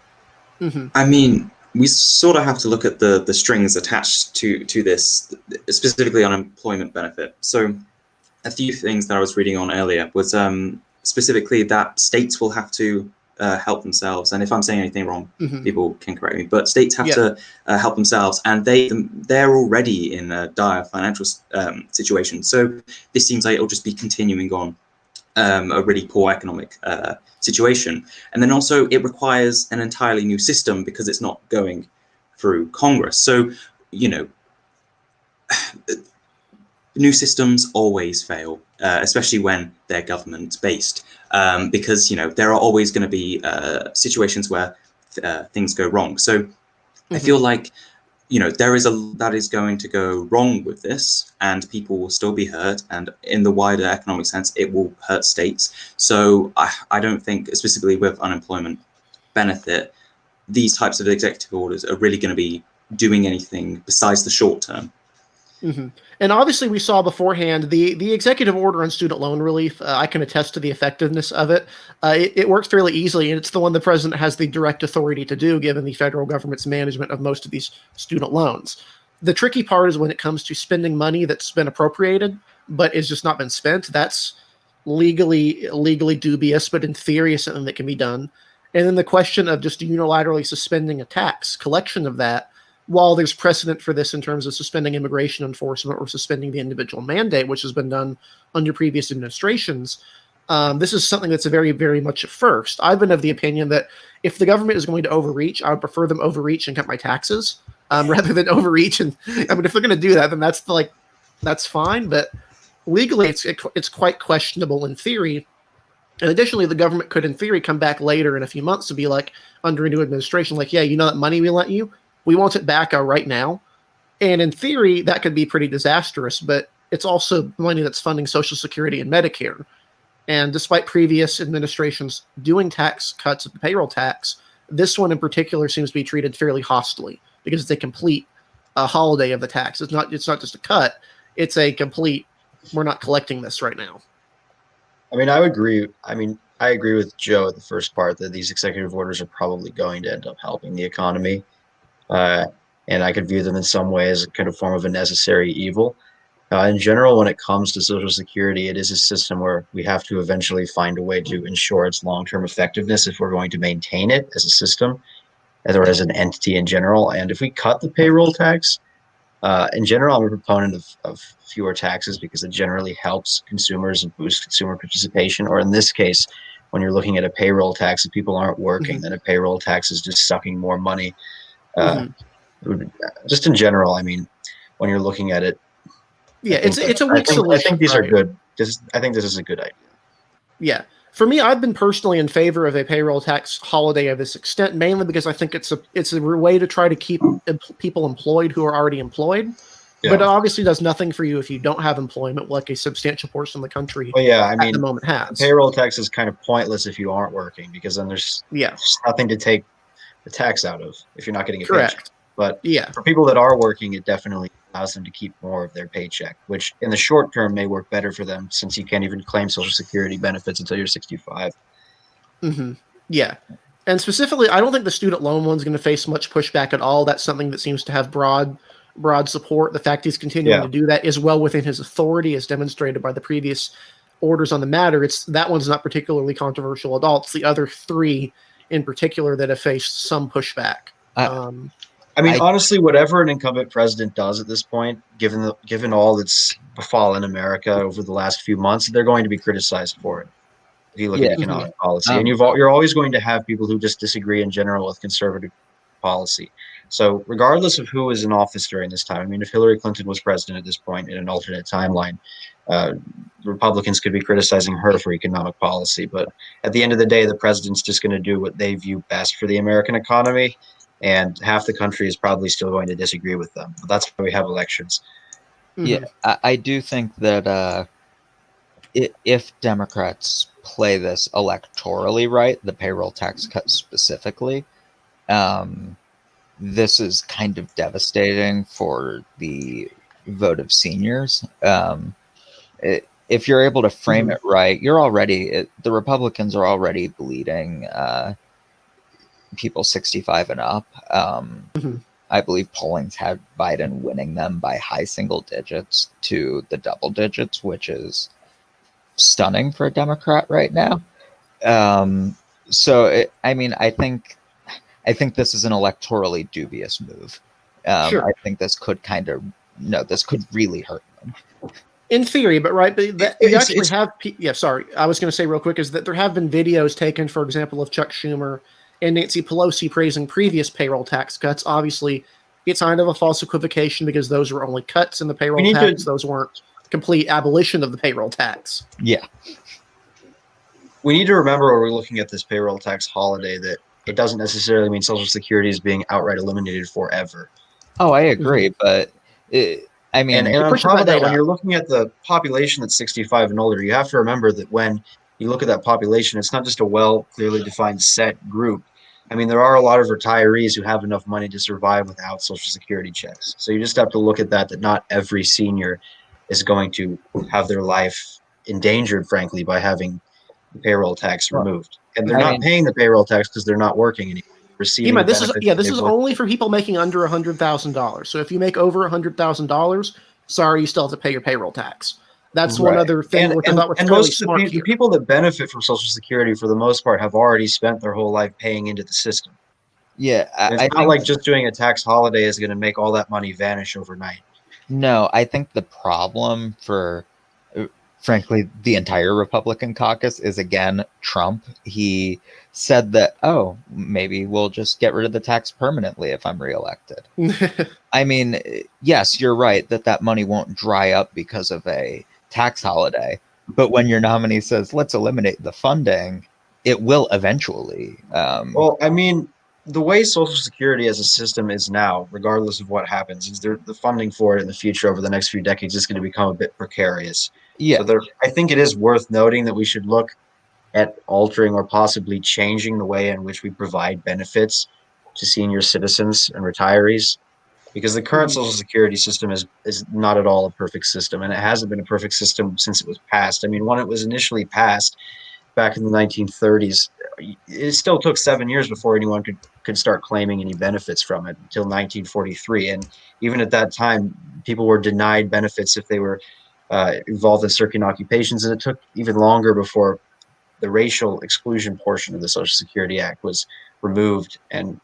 I mean, we sort of have to look at the strings attached to this, specifically unemployment benefit. So a few things that I was reading on earlier was specifically that states will have to help themselves. And if I'm saying anything wrong, Mhm. people can correct me. But states have Yeah. to help themselves, and they're already in a dire financial situation. So this seems like it'll just be continuing on a really poor economic situation. And then also it requires an entirely new system because it's not going through Congress. So, you know, new systems always fail, especially when they're government based, because, you know, there are always going to be situations where things go wrong. So I feel like, you know, that is going to go wrong with this, and people will still be hurt, and in the wider economic sense it will hurt states. So I don't think, specifically with unemployment benefit, these types of executive orders are really going to be doing anything besides the short term. Mm-hmm. And obviously, we saw beforehand the executive order on student loan relief. I can attest to the effectiveness of it. It works fairly easily, and it's the one the president has the direct authority to do, given the federal government's management of most of these student loans. The tricky part is when it comes to spending money that's been appropriated but is just not been spent. That's legally dubious, but in theory is something that can be done. And then the question of just unilaterally suspending a tax collection of that, while there's precedent for this in terms of suspending immigration enforcement or suspending the individual mandate, which has been done under previous administrations, this is something that's a very, very much a first. I've been of the opinion that if the government is going to overreach, I would prefer them overreach and cut my taxes rather than overreach. And I mean, if they're going to do that, then that's fine. But legally, it's quite questionable in theory. And additionally, the government could, in theory, come back later in a few months to be like, under a new administration, like, yeah, you know that money we lent you? We want it back right now. And in theory, that could be pretty disastrous, but it's also money that's funding Social Security and Medicare. And despite previous administrations doing tax cuts of the payroll tax, this one in particular seems to be treated fairly hostily because it's a complete holiday of the tax. It's not just a cut, it's a complete, we're not collecting this right now. I mean, I would agree. I mean, I agree with Joe at the first part that these executive orders are probably going to end up helping the economy. Uh, and I could view them in some way as a kind of form of a necessary evil. In general, when it comes to Social Security, it is a system where we have to eventually find a way to ensure its long-term effectiveness if we're going to maintain it as a system or as an entity in general. And if we cut the payroll tax, in general, I'm a proponent of fewer taxes because it generally helps consumers and boosts consumer participation. Or in this case, when you're looking at a payroll tax, if people aren't working, then a payroll tax is just sucking more money. Just in general, I mean, when you're looking at it, yeah, it's a weak solution. I think these right? are good. I think this is a good idea. Yeah. For me, I've been personally in favor of a payroll tax holiday of this extent, mainly because I think it's a way to try to keep people employed who are already employed. Yeah. But it obviously does nothing for you if you don't have employment, like a substantial portion of the country at the moment has. Payroll tax is kind of pointless if you aren't working because then there's nothing to take the tax out of if you're not getting a paycheck. But for people that are working, it definitely allows them to keep more of their paycheck, which in the short term may work better for them since you can't even claim Social Security benefits until you're 65. Mm-hmm. Yeah. And specifically, I don't think the student loan one's going to face much pushback at all. That's something that seems to have broad support. The fact he's continuing to do that is well within his authority, as demonstrated by the previous orders on the matter. That one's not particularly controversial at all. It's the other three in particular that have faced some pushback. I mean, honestly, whatever an incumbent president does at this point, given all that's befallen America over the last few months, they're going to be criticized for it. If you look at economic policy, and you're always going to have people who just disagree in general with conservative policy. So regardless of who is in office during this time, I mean, if Hillary Clinton was president at this point in an alternate timeline, Republicans could be criticizing her for economic policy. But at the end of the day, the president's just going to do what they view best for the American economy. And half the country is probably still going to disagree with them. But that's why we have elections. Yeah, I do think that if Democrats play this electorally right, the payroll tax cut specifically, this is kind of devastating for the vote of seniors. If you're able to frame it right, the Republicans are already bleeding people 65 and up. I believe polling's had Biden winning them by high single digits to the double digits, which is stunning for a Democrat right now. I mean, I think this is an electorally dubious move. Sure. I think this could this could really hurt them. In theory, but right, but that, you It's- actually it's- have. Yeah, sorry, I was going to say real quick is that there have been videos taken, for example, of Chuck Schumer and Nancy Pelosi praising previous payroll tax cuts. Obviously, it's kind of a false equivocation because those were only cuts in the payroll need tax; to- those weren't complete abolition of the payroll tax. Yeah. We need to remember when we're looking at this payroll tax holiday that it doesn't necessarily mean Social Security is being outright eliminated forever. Oh, I agree, but I mean, And on pushes top that of that, date when up. you're looking at the population that's 65 and older, you have to remember that when you look at that population, it's not just a well, clearly defined set group. I mean, there are a lot of retirees who have enough money to survive without Social Security checks. So you just have to look at that not every senior is going to have their life endangered, frankly, by having the payroll tax Well, removed. And they're I not mean- paying the payroll tax because they're not working anymore. Receiving This is benefits that this they've is worked only for people making under $100,000. So if you make over $100,000, sorry, you still have to pay your payroll tax. That's one Right. other thing which I thought was and fairly most of smart the here. people that benefit from Social Security, for the most part, have already spent their whole life paying into the system. yeah, And it's I not think like just doing a tax holiday is going to make all that money vanish overnight. no. I think the problem for, frankly, the entire Republican caucus is again Trump. He said that, oh, maybe we'll just get rid of the tax permanently if I'm reelected. I mean, yes, you're right that money won't dry up because of a tax holiday. But when your nominee says, let's eliminate the funding, it will eventually. Well, I mean, the way Social Security as a system is now, regardless of what happens, is the funding for it in the future over the next few decades is going to become a bit precarious. Yeah. So I think it is worth noting that we should look at altering or possibly changing the way in which we provide benefits to senior citizens and retirees, because the current Social Security system is not at all a perfect system, and it hasn't been a perfect system since it was passed. I mean, when it was initially passed back in the 1930s, it still took 7 years before anyone could start claiming any benefits from it until 1943. And even at that time, people were denied benefits if they were involved in certain occupations, and it took even longer before the racial exclusion portion of the Social Security Act was removed, and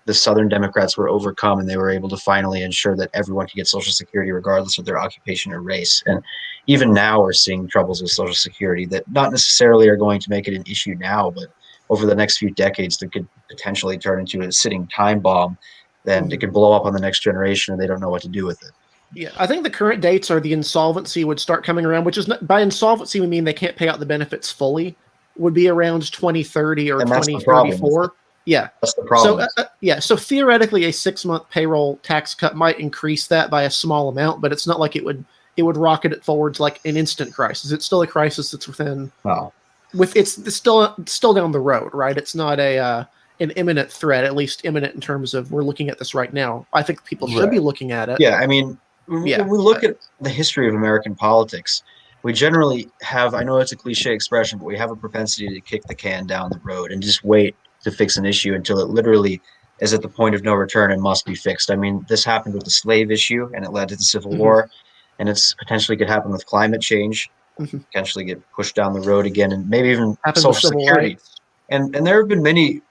the Southern Democrats were overcome, and they were able to finally ensure that everyone could get Social Security regardless of their occupation or race. And even now, we're seeing troubles with Social Security that not necessarily are going to make it an issue now, but over the next few decades, that could potentially turn into a sitting time bomb. Then it could blow up on the next generation, and they don't know what to do with it. Yeah, I think the current dates are the insolvency would start coming around, which is not, by insolvency we mean they can't pay out the benefits fully. Would be around 2030 or And that's the problem with 2034. Yeah. That's the problem. So theoretically, a 6-month payroll tax cut might increase that by a small amount, but it's not like it would rocket it forward to like an instant crisis. It's still a crisis that's within. Wow. It's still down the road, right? It's not an imminent threat, at least imminent in terms of we're looking at this right now. I think people should be looking at it. Yeah, I mean, when we look at the history of American politics, we generally have, I know it's a cliche expression, but we have a propensity to kick the can down the road and just wait to fix an issue until it literally is at the point of no return and must be fixed. I mean, this happened with the slave issue and it led to the Civil War, and it's potentially could happen with climate change, potentially get pushed down the road again, and maybe even Social Security. And there have been many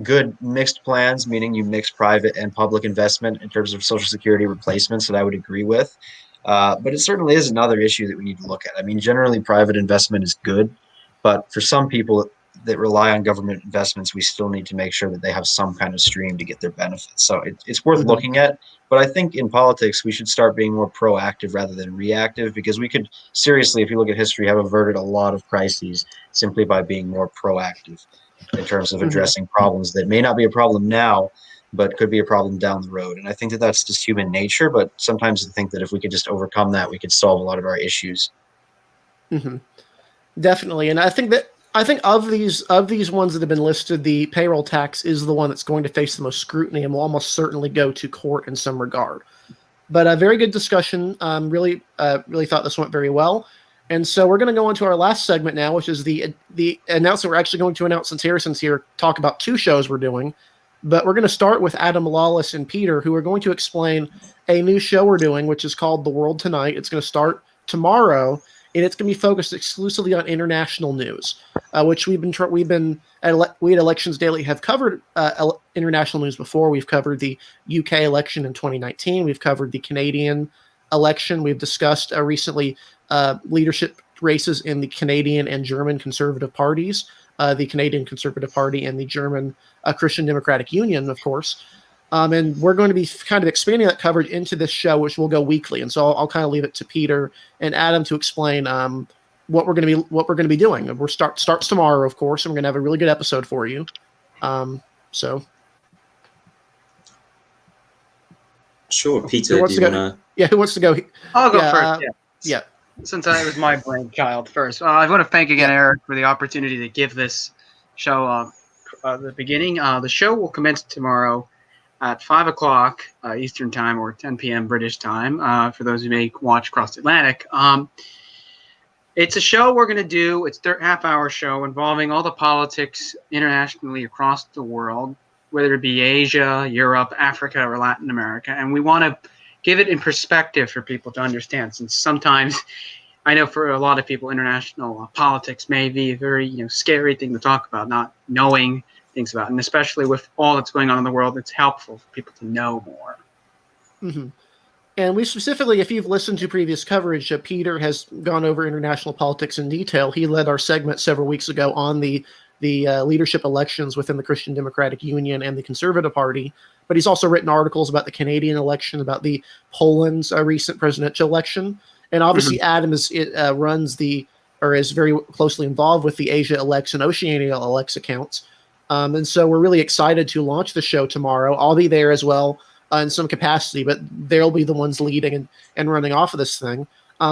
good mixed plans, meaning you mix private and public investment in terms of Social Security replacements that I would agree with. But it certainly is another issue that we need to look at. I mean, generally private investment is good, but for some people that rely on government investments, we still need to make sure that they have some kind of stream to get their benefits. So it's worth looking at. But I think in politics, we should start being more proactive rather than reactive, because we could seriously, if you look at history, have averted a lot of crises simply by being more proactive in terms of addressing problems that may not be a problem now, but could be a problem down the road. And I think that that's just human nature, but sometimes I think that if we could just overcome that, we could solve a lot of our issues. Definitely. And I think of these ones that have been listed, the payroll tax is the one that's going to face the most scrutiny and will almost certainly go to court in some regard. But a very good discussion. Really thought this went very well. And so we're going to go on to our last segment now, which is the announcement we're actually going to announce, since Harrison's here, talk about 2 shows we're doing. But we're going to start with Adam Lawless and Peter, who are going to explain a new show we're doing, which is called The World Tonight. It's going to start tomorrow, and it's going to be focused exclusively on international news, which we at Elections Daily have covered international news before. We've covered the UK election in 2019. We've covered the Canadian election. We've discussed recently leadership races in the Canadian and German Conservative parties, the Canadian Conservative Party and the German Christian Democratic Union, of course. And we're going to be kind of expanding that coverage into this show, which will go weekly. And so I'll kind of leave it to Peter and Adam to explain what we're going to be doing. We're starts tomorrow, of course, and we're going to have a really good episode for you. So. Sure, Peter, do you want to? Yeah, who wants to go? I'll go first. Yeah. Since I was my brainchild first, I want to thank again Eric for the opportunity to give this show the beginning. The show will commence tomorrow at 5 o'clock Eastern Time or 10 p.m. British Time for those who may watch across the Atlantic. It's a show we're going to do. It's a half-hour show involving all the politics internationally across the world, whether it be Asia, Europe, Africa, or Latin America. And we want to give it in perspective for people to understand, since sometimes I know for a lot of people, international politics may be a very scary thing to talk about, not knowing things about. And especially with all that's going on in the world, it's helpful for people to know more. Mm-hmm. And we specifically, if you've listened to previous coverage, Peter has gone over international politics in detail. He led our segment several weeks ago on the leadership elections within the Christian Democratic Union and the Conservative Party. But he's also written articles about the Canadian election, about the Poland's recent presidential election. And obviously Adam is very closely involved with the Asia Elects and Oceania Elects accounts. And so we're really excited to launch the show tomorrow. I'll be there as well in some capacity, but they'll be the ones leading and running off of this thing.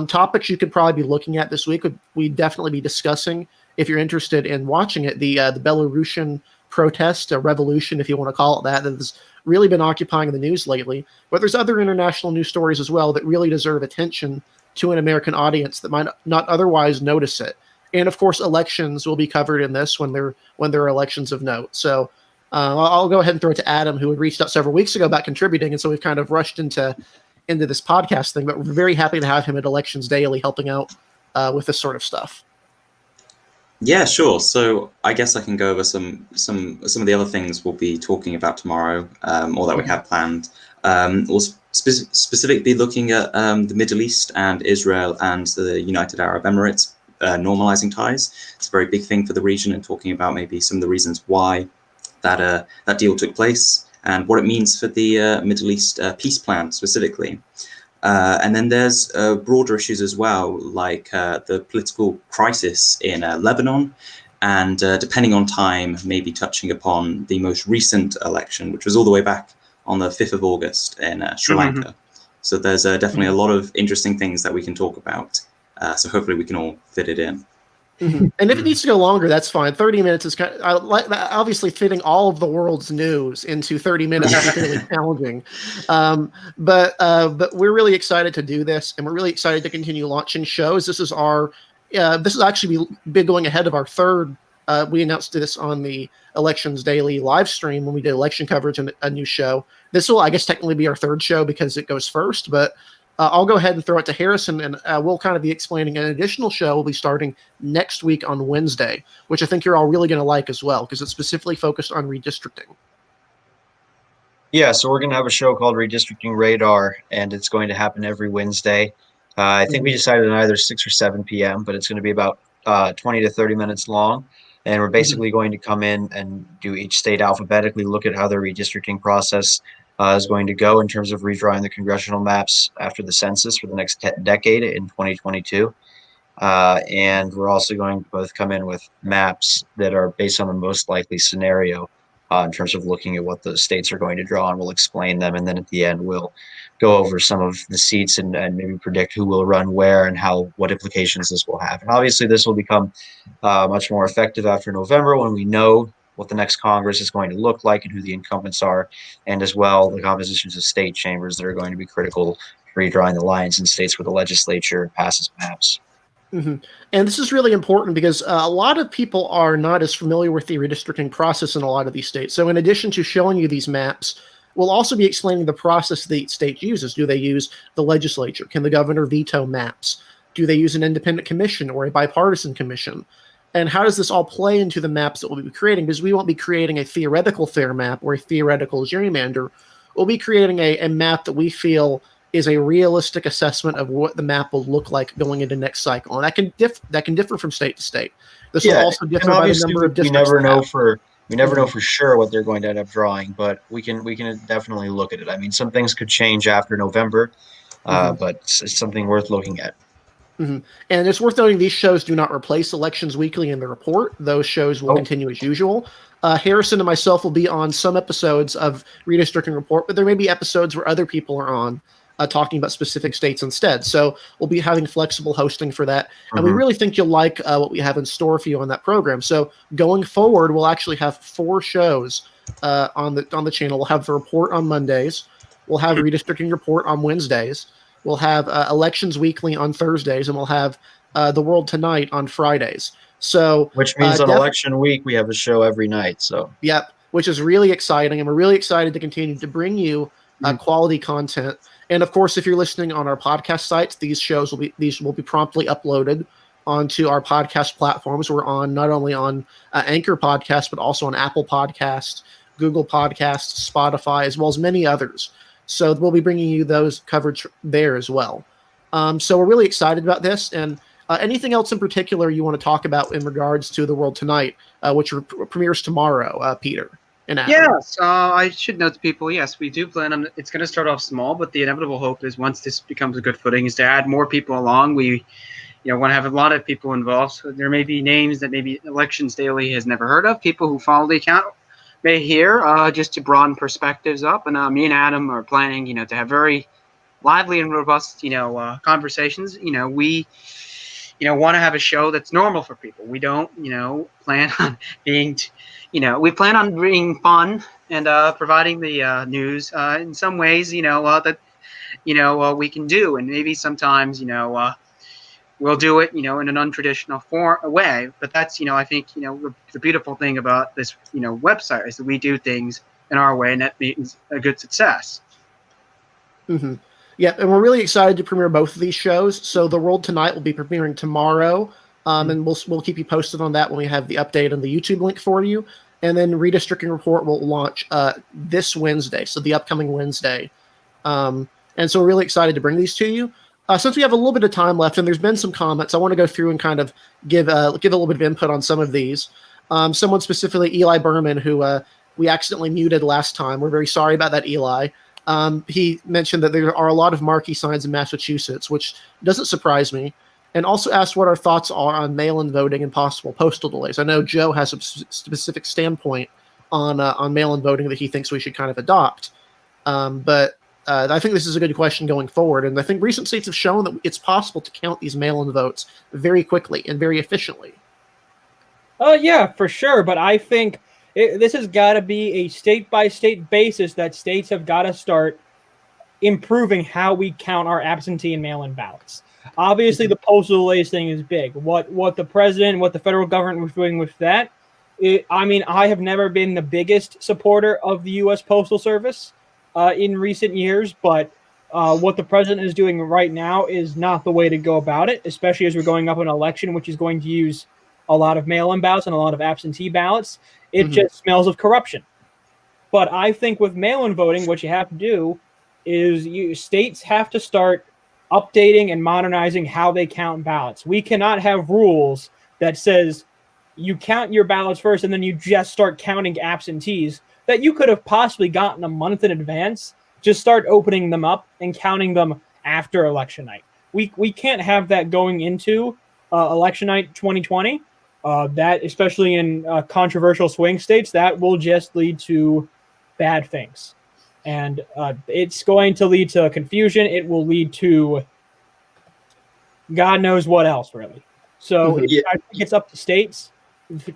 Topics you could probably be looking at this week we'd definitely be discussing, if you're interested in watching it, the Belarusian protest, a revolution, if you want to call it that has really been occupying the news lately. But there's other international news stories as well that really deserve attention to an American audience that might not otherwise notice it. And of course, elections will be covered in this when there are elections of note. So I'll go ahead and throw it to Adam, who had reached out several weeks ago about contributing, and so we've kind of rushed into this podcast thing. But we're very happy to have him at Elections Daily, helping out with this sort of stuff. Yeah, sure. So I guess I can go over some of the other things we'll be talking about tomorrow, or that we have planned. We'll specifically looking at the Middle East and Israel and the United Arab Emirates normalizing ties. It's a very big thing for the region, and talking about maybe some of the reasons why that deal took place and what it means for the Middle East peace plan specifically. And then there's broader issues as well, like the political crisis in Lebanon, and depending on time, maybe touching upon the most recent election, which was all the way back on the 5th of August in Sri Lanka. So there's definitely a lot of interesting things that we can talk about. So hopefully we can all fit it in. And if it needs to go longer, that's fine. 30 minutes is kind of obviously fitting all of the world's news into 30 minutes is really challenging. But we're really excited to do this, and we're really excited to continue launching shows. This is actually been going ahead of our third. We announced this on the Elections Daily live stream when we did election coverage and a new show. This will, I guess, technically be our third show because it goes first, but I'll go ahead and throw it to Harrison, and we'll kind of be explaining an additional show will be starting next week on Wednesday, which I think you're all really going to like as well, because it's specifically focused on redistricting. Yeah, so we're going to have a show called Redistricting Radar, and it's going to happen every Wednesday. I think we decided on either 6 or 7 p.m., but it's going to be about 20 to 30 minutes long. And we're basically going to come in and do each state alphabetically, look at how the redistricting process is going to go in terms of redrawing the congressional maps after the census for the next decade in 2022. And we're also going to both come in with maps that are based on the most likely scenario in terms of looking at what the states are going to draw, and we'll explain them. And then at the end, we'll go over some of the seats and maybe predict who will run where and what implications this will have. And obviously, this will become much more effective after November, when we know what the next Congress is going to look like and who the incumbents are, and as well the compositions of state chambers that are going to be critical for redrawing the lines in states where the legislature passes maps. And this is really important because a lot of people are not as familiar with the redistricting process in a lot of these states. So in addition to showing you these maps, we'll also be explaining the process the state uses. Do they use the legislature? Can the governor veto maps? Do they use an independent commission or a bipartisan commission? And how does this all play into the maps that we'll be creating? Because we won't be creating a theoretical fair map or a theoretical gerrymander. We'll be creating a map that we feel is a realistic assessment of what the map will look like going into next cycle. And that can differ from state to state. This will also differ by the number of districts. We never know for sure what they're going to end up drawing, but we can definitely look at it. I mean, some things could change after November, but it's something worth looking at. And it's worth noting these shows do not replace Elections Weekly in the report. Those shows will continue as usual. Harrison and myself will be on some episodes of Redistricting Report, but there may be episodes where other people are on talking about specific states instead. So we'll be having flexible hosting for that. And we really think you'll like what we have in store for you on that program. So going forward, we'll actually have 4 shows on the channel. We'll have the report on Mondays. We'll have Redistricting Report on Wednesdays. We'll have Elections Weekly on Thursdays, and we'll have The World Tonight on Fridays. So, which means on election week we have a show every night. So, yep, which is really exciting, and we're really excited to continue to bring you quality content. And of course, if you're listening on our podcast sites, these will be promptly uploaded onto our podcast platforms. We're on not only on Anchor Podcast, but also on Apple Podcasts, Google Podcasts, Spotify, as well as many others. So we'll be bringing you those coverage there as well. So we're really excited about this. And anything else in particular you want to talk about in regards to The World Tonight, which premieres tomorrow, Peter and Adam? Yes, I should note to people, yes, we do plan on, it's going to start off small, but the inevitable hope is once this becomes a good footing is to add more people along. We want to have a lot of people involved. So there may be names that maybe Elections Daily has never heard of, people who follow the account may hear, just to broaden perspectives up. And me and Adam are planning, to have very lively and robust, conversations. We, want to have a show that's normal for people. We don't, plan on being, we plan on being fun and providing the news in some ways, that, we can do. And maybe sometimes, we'll do it, in an untraditional way. But that's, I think, the beautiful thing about this, website is that we do things in our way, and that means a good success. Yeah, and we're really excited to premiere both of these shows. So The World Tonight will be premiering tomorrow, and we'll keep you posted on that when we have the update and the YouTube link for you. And then Redistricting Report will launch this Wednesday, so the upcoming Wednesday. And so we're really excited to bring these to you. Since we have a little bit of time left, and there's been some comments, I want to go through and kind of give a little bit of input on some of these. Someone specifically, Eli Berman, who we accidentally muted last time. We're very sorry about that, Eli. He mentioned that there are a lot of marquee signs in Massachusetts, which doesn't surprise me, and also asked what our thoughts are on mail-in voting and possible postal delays. I know Joe has a specific standpoint on mail-in voting that he thinks we should kind of adopt, but I think this is a good question going forward, and I think recent states have shown that it's possible to count these mail-in votes very quickly and very efficiently. Yeah, for sure, but I think this has got to be a state-by-state basis that states have got to start improving how we count our absentee and mail-in ballots. Obviously, the postal delays thing is big. What the president, what the federal government was doing with that, I have never been the biggest supporter of the U.S. Postal Service in recent years, but what the president is doing right now is not the way to go about it, especially as we're going up an election, which is going to use a lot of mail-in ballots and a lot of absentee ballots. It just smells of corruption. But I think with mail-in voting, what you have to do is states have to start updating and modernizing how they count ballots. We cannot have rules that says you count your ballots first and then you just start counting absentees that you could have possibly gotten a month in advance. Just start opening them up and counting them after election night. We can't have that going into election night 2020. That, especially in controversial swing states, that will just lead to bad things. And it's going to lead to confusion. It will lead to God knows what else, really. So I think it's up to states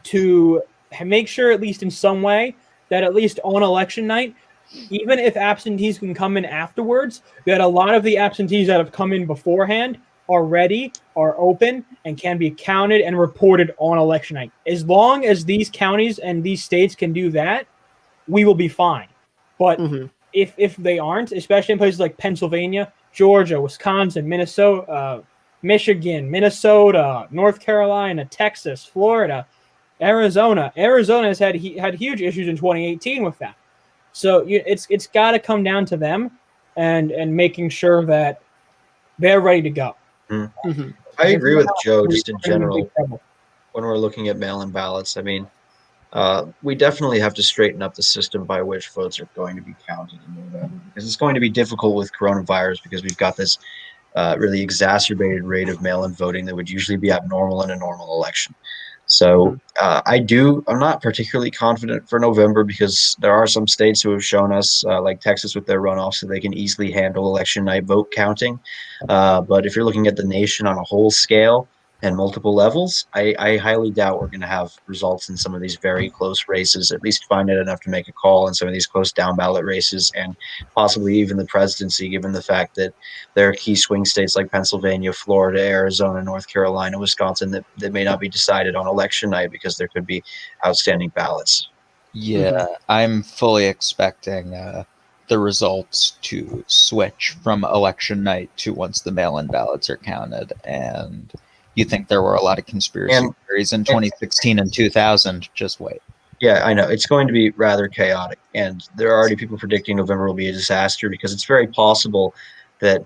to make sure, at least in some way, that at least on election night, even if absentees can come in afterwards, that a lot of the absentees that have come in beforehand are ready, are open, and can be counted and reported on election night. As long as these counties and these states can do that, we will be fine. But if they aren't, especially in places like Pennsylvania, Georgia, Wisconsin, Minnesota, Michigan, Minnesota, North Carolina, Texas, Florida, Arizona. Arizona has had huge issues in 2018 with that. So it's got to come down to them and making sure that they're ready to go. Mm-hmm. I agree with Joe, We're just in gonna be in big general, trouble. when we're looking at mail-in ballots. I mean, we definitely have to straighten up the system by which votes are going to be counted in November, because it's going to be difficult with coronavirus, because we've got this really exacerbated rate of mail-in voting that would usually be abnormal in a normal election. So I'm not particularly confident for November, because there are some states who have shown us, like Texas with their runoffs, that they can easily handle election night vote counting. But if you're looking at the nation on a whole scale and multiple levels, I highly doubt we're going to have results in some of these very close races, at least find it enough to make a call in some of these close down ballot races, and possibly even the presidency, given the fact that there are key swing states like Pennsylvania, Florida, Arizona, North Carolina, Wisconsin that may not be decided on election night because there could be outstanding ballots. Yeah, I'm fully expecting the results to switch from election night to once the mail-in ballots are counted. And you think there were a lot of conspiracy theories in 2016 and 2000? Just wait. Yeah, I know. It's going to be rather chaotic. And there are already people predicting November will be a disaster, because it's very possible that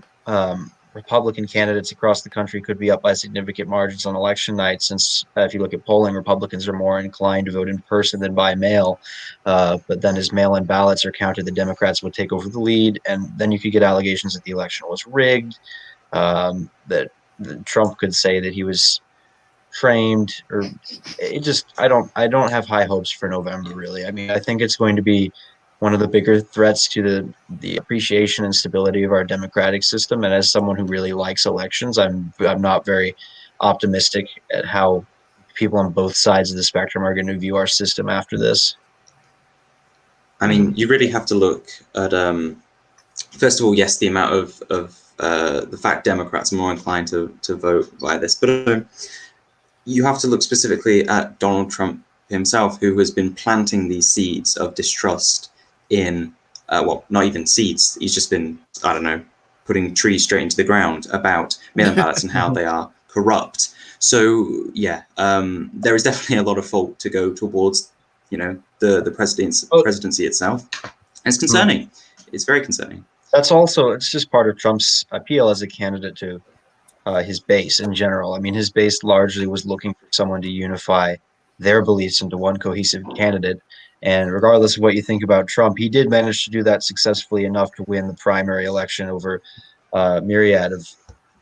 Republican candidates across the country could be up by significant margins on election night, since if you look at polling, Republicans are more inclined to vote in person than by mail. But then as mail-in ballots are counted, the Democrats would take over the lead, and then you could get allegations that the election was rigged, that Trump could say that he was framed, or it just I don't have high hopes for November, really. I mean, I think it's going to be one of the bigger threats to the appreciation and stability of our democratic system. And as someone who really likes elections, I'm not very optimistic at how people on both sides of the spectrum are going to view our system after this. I mean, you really have to look at first of all, yes, the amount of the fact Democrats are more inclined to vote like this, but you have to look specifically at Donald Trump himself, who has been planting these seeds of distrust in, well, not even seeds. He's just been, I don't know, putting trees straight into the ground about mail-in ballots and how they are corrupt. So yeah, there is definitely a lot of fault to go towards, the presidency itself. And it's concerning. It's very concerning. It's just part of Trump's appeal as a candidate to his base in general. I mean, his base largely was looking for someone to unify their beliefs into one cohesive candidate. And regardless of what you think about Trump, he did manage to do that successfully enough to win the primary election over a myriad of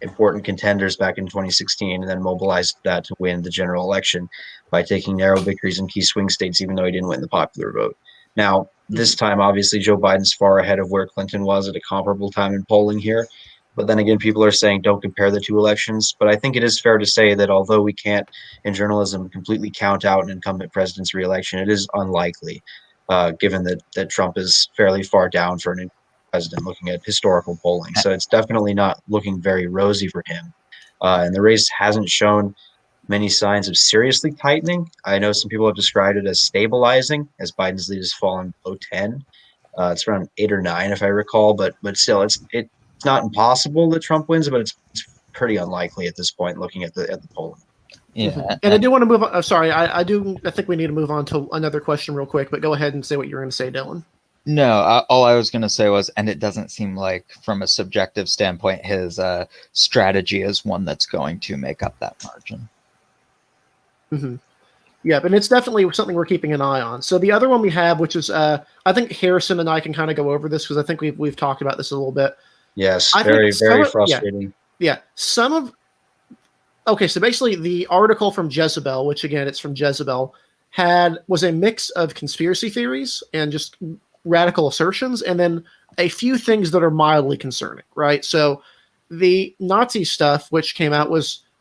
important contenders back in 2016, and then mobilized that to win the general election by taking narrow victories in key swing states, even though he didn't win the popular vote. Now, this time, obviously, Joe Biden's far ahead of where Clinton was at a comparable time in polling here. But then again, people are saying don't compare the two elections. But I think it is fair to say that although we can't, in journalism, completely count out an incumbent president's reelection, it is unlikely, given that Trump is fairly far down for an president looking at historical polling. So it's definitely not looking very rosy for him. And the race hasn't shown many signs of seriously tightening. I know some people have described it as stabilizing, as Biden's lead has fallen below 10. It's around 8 or 9, if I recall, but still, it's not impossible that Trump wins, but it's pretty unlikely at this point, looking at the polling. Yeah, And I do want to move on. Sorry, I think we need to move on to another question real quick. But go ahead and say what you're going to say, Dylan. No, all I was going to say was, and it doesn't seem like, from a subjective standpoint, his strategy is one that's going to make up that margin. Mm-hmm. Yeah, but it's definitely something we're keeping an eye on. So the other one we have, which is, I think Harrison and I can kind of go over this because I think we've talked about this a little bit. Yes, very frustrating. Yeah, okay, so basically the article from Jezebel, which again, it's from Jezebel, was a mix of conspiracy theories and just radical assertions, and then a few things that are mildly concerning, right? So the Nazi stuff, which came out,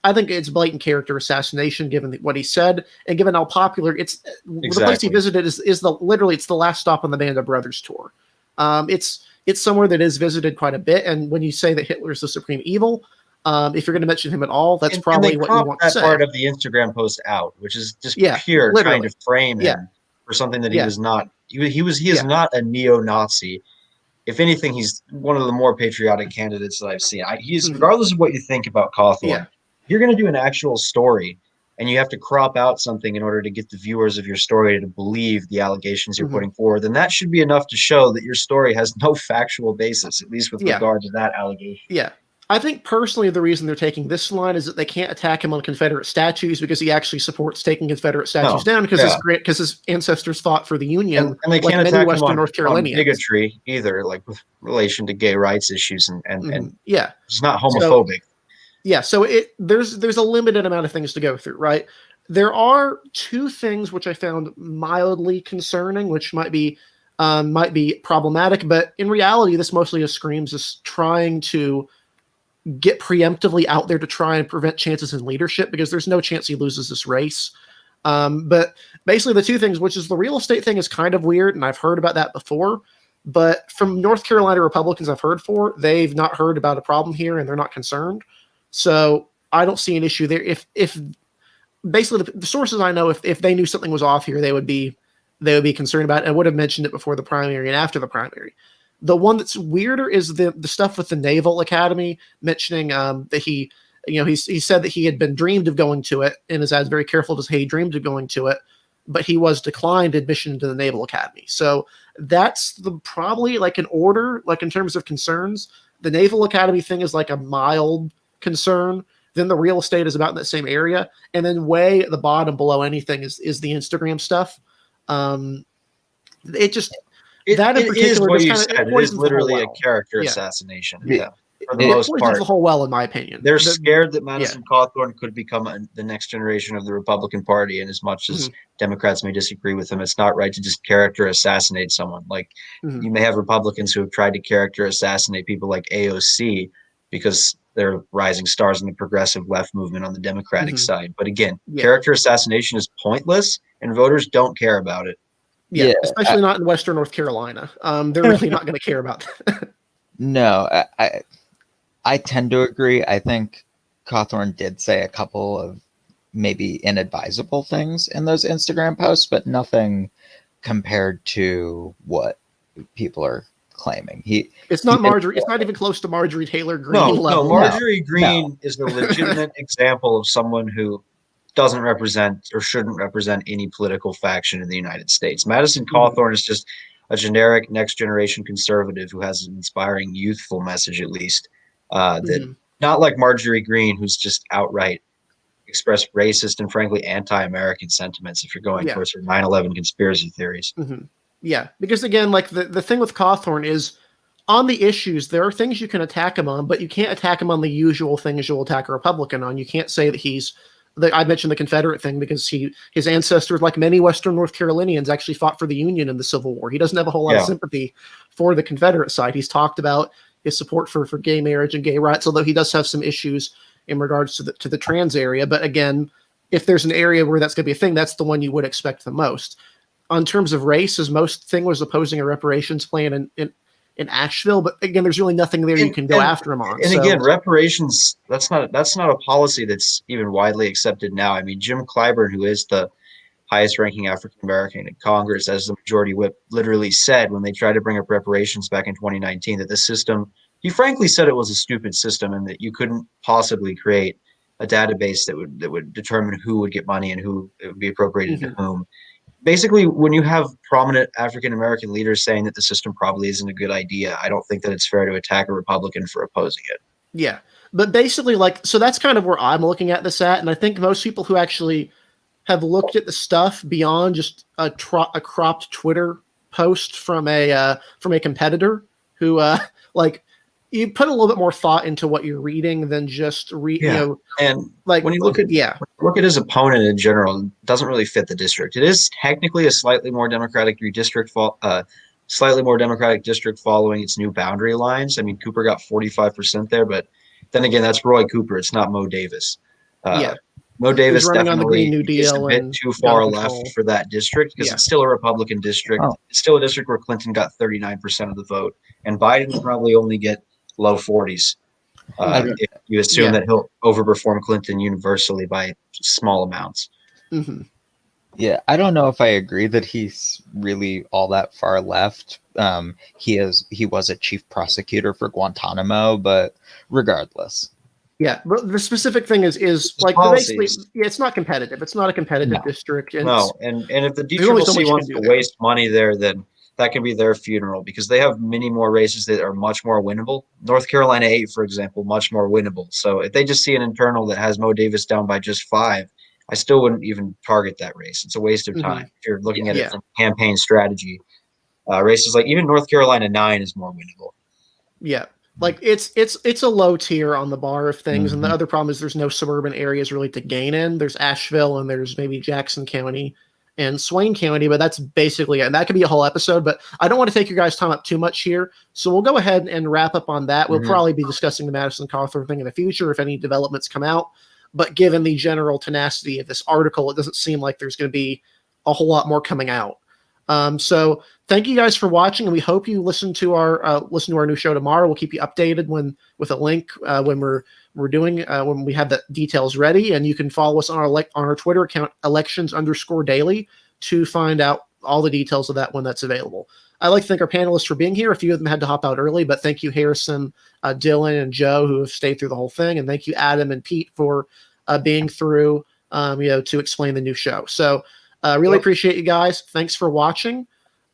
I think it's blatant character assassination, given what he said, and given how popular the place he visited is literally the last stop on the Band of Brothers tour. It's somewhere that is visited quite a bit, and when you say that Hitler is the supreme evil, if you're going to mention him at all, that's probably what you want to say. That part of the Instagram post out, which is just pure literally. trying to frame him for something that he was not. He is not a neo-Nazi. if anything, he's one of the more patriotic candidates that I've seen. He's regardless of what you think about Cawthorn, Yeah. if you're going to do an actual story and you have to crop out something in order to get the viewers of your story to believe the allegations you're putting forward, then that should be enough to show that your story has no factual basis, at least with regard to that allegation. Yeah. I think personally the reason they're taking this line is that they can't attack him on Confederate statues because he actually supports taking Confederate statues down because his ancestors fought for the Union, and they like can't many attack Western him North on Carolinians. bigotry either, like with relation to gay rights issues and it's not homophobic. So there's a limited amount of things to go through, right? There are two things which I found mildly concerning, which might be problematic, but in reality, this mostly just screams as trying to get preemptively out there to try and prevent chances in leadership because there's no chance he loses this race. But basically, the two things, which is the real estate thing, is kind of weird, and I've heard about that before. But from North Carolina Republicans I've heard for, they've not heard about a problem here, and they're not concerned. So I don't see an issue there. If basically the sources I know, if they knew something was off here, they would be concerned about it. I would have mentioned it before the primary and after the primary. The one that's weirder is the stuff with the Naval Academy, mentioning that he said that he had been dreamed of going to it, and his ad's very careful to say he dreamed of going to it, but he was declined admission to the Naval Academy. So that's probably like an order, like in terms of concerns. The Naval Academy thing is like a mild concern. Then the real estate is about in that same area, and then way at the bottom below anything is the Instagram stuff. It is what you said. It is literally a character assassination. Yeah, for the most part, the whole well, in my opinion. They're scared that Madison Cawthorn could become the next generation of the Republican Party, and as much as Democrats may disagree with him, it's not right to just character assassinate someone. Like you may have Republicans who have tried to character assassinate people like AOC because they're rising stars in the progressive left movement on the Democratic side. But again, character assassination is pointless, and voters don't care about it. Yeah, especially not in Western North Carolina. They're really not going to care about that. No, I tend to agree. I think Cawthorn did say a couple of maybe inadvisable things in those Instagram posts, but nothing compared to what people are claiming. It's not Marjorie. It's not even close to Marjorie Taylor Greene level. No, Marjorie Greene is the legitimate example of someone who doesn't represent or shouldn't represent any political faction in the United States. Madison Cawthorn is just a generic next generation conservative who has an inspiring youthful message, at least. That not like Marjorie Greene, who's just outright expressed racist and frankly anti-American sentiments if you're going towards her 9/11 conspiracy theories. Yeah, because again, like the thing with Cawthorn is on the issues, there are things you can attack him on, but you can't attack him on the usual things you'll attack a Republican on. You can't say that I mentioned the Confederate thing because his ancestors, like many Western North Carolinians, actually fought for the Union in the Civil War. He doesn't have a whole lot of sympathy for the Confederate side. He's talked about his support for gay marriage and gay rights, although he does have some issues in regards to the trans area. But again, if there's an area where that's going to be a thing, that's the one you would expect the most. On terms of race, his most thing was opposing a reparations plan in Asheville, but again, there's really nothing there you can go after him on. And again, reparations, that's not a policy that's even widely accepted now. I mean, Jim Clyburn, who is the highest ranking African American in Congress, as the majority whip, literally said when they tried to bring up reparations back in 2019 that the system, he frankly said it was a stupid system and that you couldn't possibly create a database that would determine who would get money and who it would be appropriated to whom. Basically, when you have prominent African-American leaders saying that the system probably isn't a good idea, I don't think that it's fair to attack a Republican for opposing it. Yeah. But basically, so that's kind of where I'm looking at this at. And I think most people who actually have looked at the stuff beyond just a cropped Twitter post from a competitor who, you put a little bit more thought into what you're reading than just and like when you look at his opponent in general, it doesn't really fit the district. It is technically a slightly more Democratic district following its new boundary lines. I mean, Cooper got 45% there, but then again, that's Roy Cooper. It's not Mo Davis. Mo Davis definitely is a bit too far left for that district because it's still a Republican district. It's still a district where Clinton got 39% of the vote, and Biden will probably only get low 40s. If you assume that he'll overperform Clinton universally by small amounts. Yeah, I don't know if I agree that he's really all that far left. He was a chief prosecutor for Guantanamo, but regardless, Yeah, but the specific thing is His like basically, policies. yeah, it's not competitive. It's not a competitive No. district. And No, and if the there's only so much DCCC you wants can to do there. waste money there, then that can be their funeral because they have many more races that are much more winnable. North Carolina 8, for example, much more winnable. So if they just see an internal that has Mo Davis down by just 5, I still wouldn't even target that race. It's a waste of time if you're looking at it Yeah. from campaign strategy. Races like even North Carolina 9 is more winnable. Yeah. Like it's a low tier on the bar of things, and the Mhm. other problem is there's no suburban areas really to gain in. There's Asheville and there's maybe Jackson County and Swain County, but that's basically it. And that could be a whole episode, but I don't want to take your guys' time up too much here. So we'll go ahead and wrap up on that. We'll Mhm. probably be discussing the Madison Cawthorn thing in the future if any developments come out. But given the general tenacity of this article, it doesn't seem like there's going to be a whole lot more coming out. So thank you guys for watching, and we hope you listen to our new show tomorrow. We'll keep you updated with a link when we're doing when we have the details ready, and you can follow us on our Twitter account elections_daily to find out all the details of that when that's available. I'd like to thank our panelists for being here. A few of them had to hop out early, but thank you, Harrison, Dylan, and Joe, who have stayed through the whole thing, and thank you, Adam and Pete, for being through to explain the new show. So. Really appreciate you guys. Thanks for watching.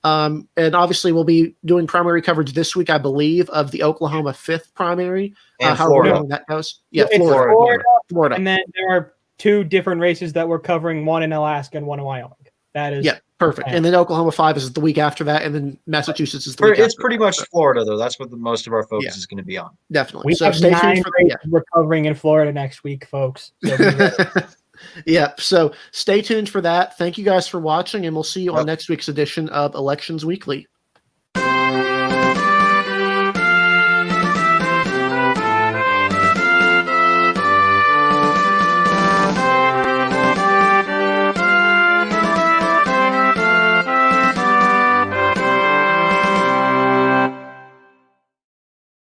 And obviously, we'll be doing primary coverage this week, I believe, of the Oklahoma 5th primary. And However Florida. long that goes. Yeah, It's Florida. Florida. And then there are 2 different races that we're covering, one in Alaska and one in Wyoming. That is perfect. And then Oklahoma 5 is the week after that, and then Massachusetts is the week It's after pretty that, much so. Florida, though. That's what most of our focus is going to be on. Definitely. We So have stay 9 tuned for races we're covering in Florida next week, folks. So be ready. Yeah, so stay tuned for that. Thank you guys for watching, and we'll see you on Yep. next week's edition of Elections Weekly.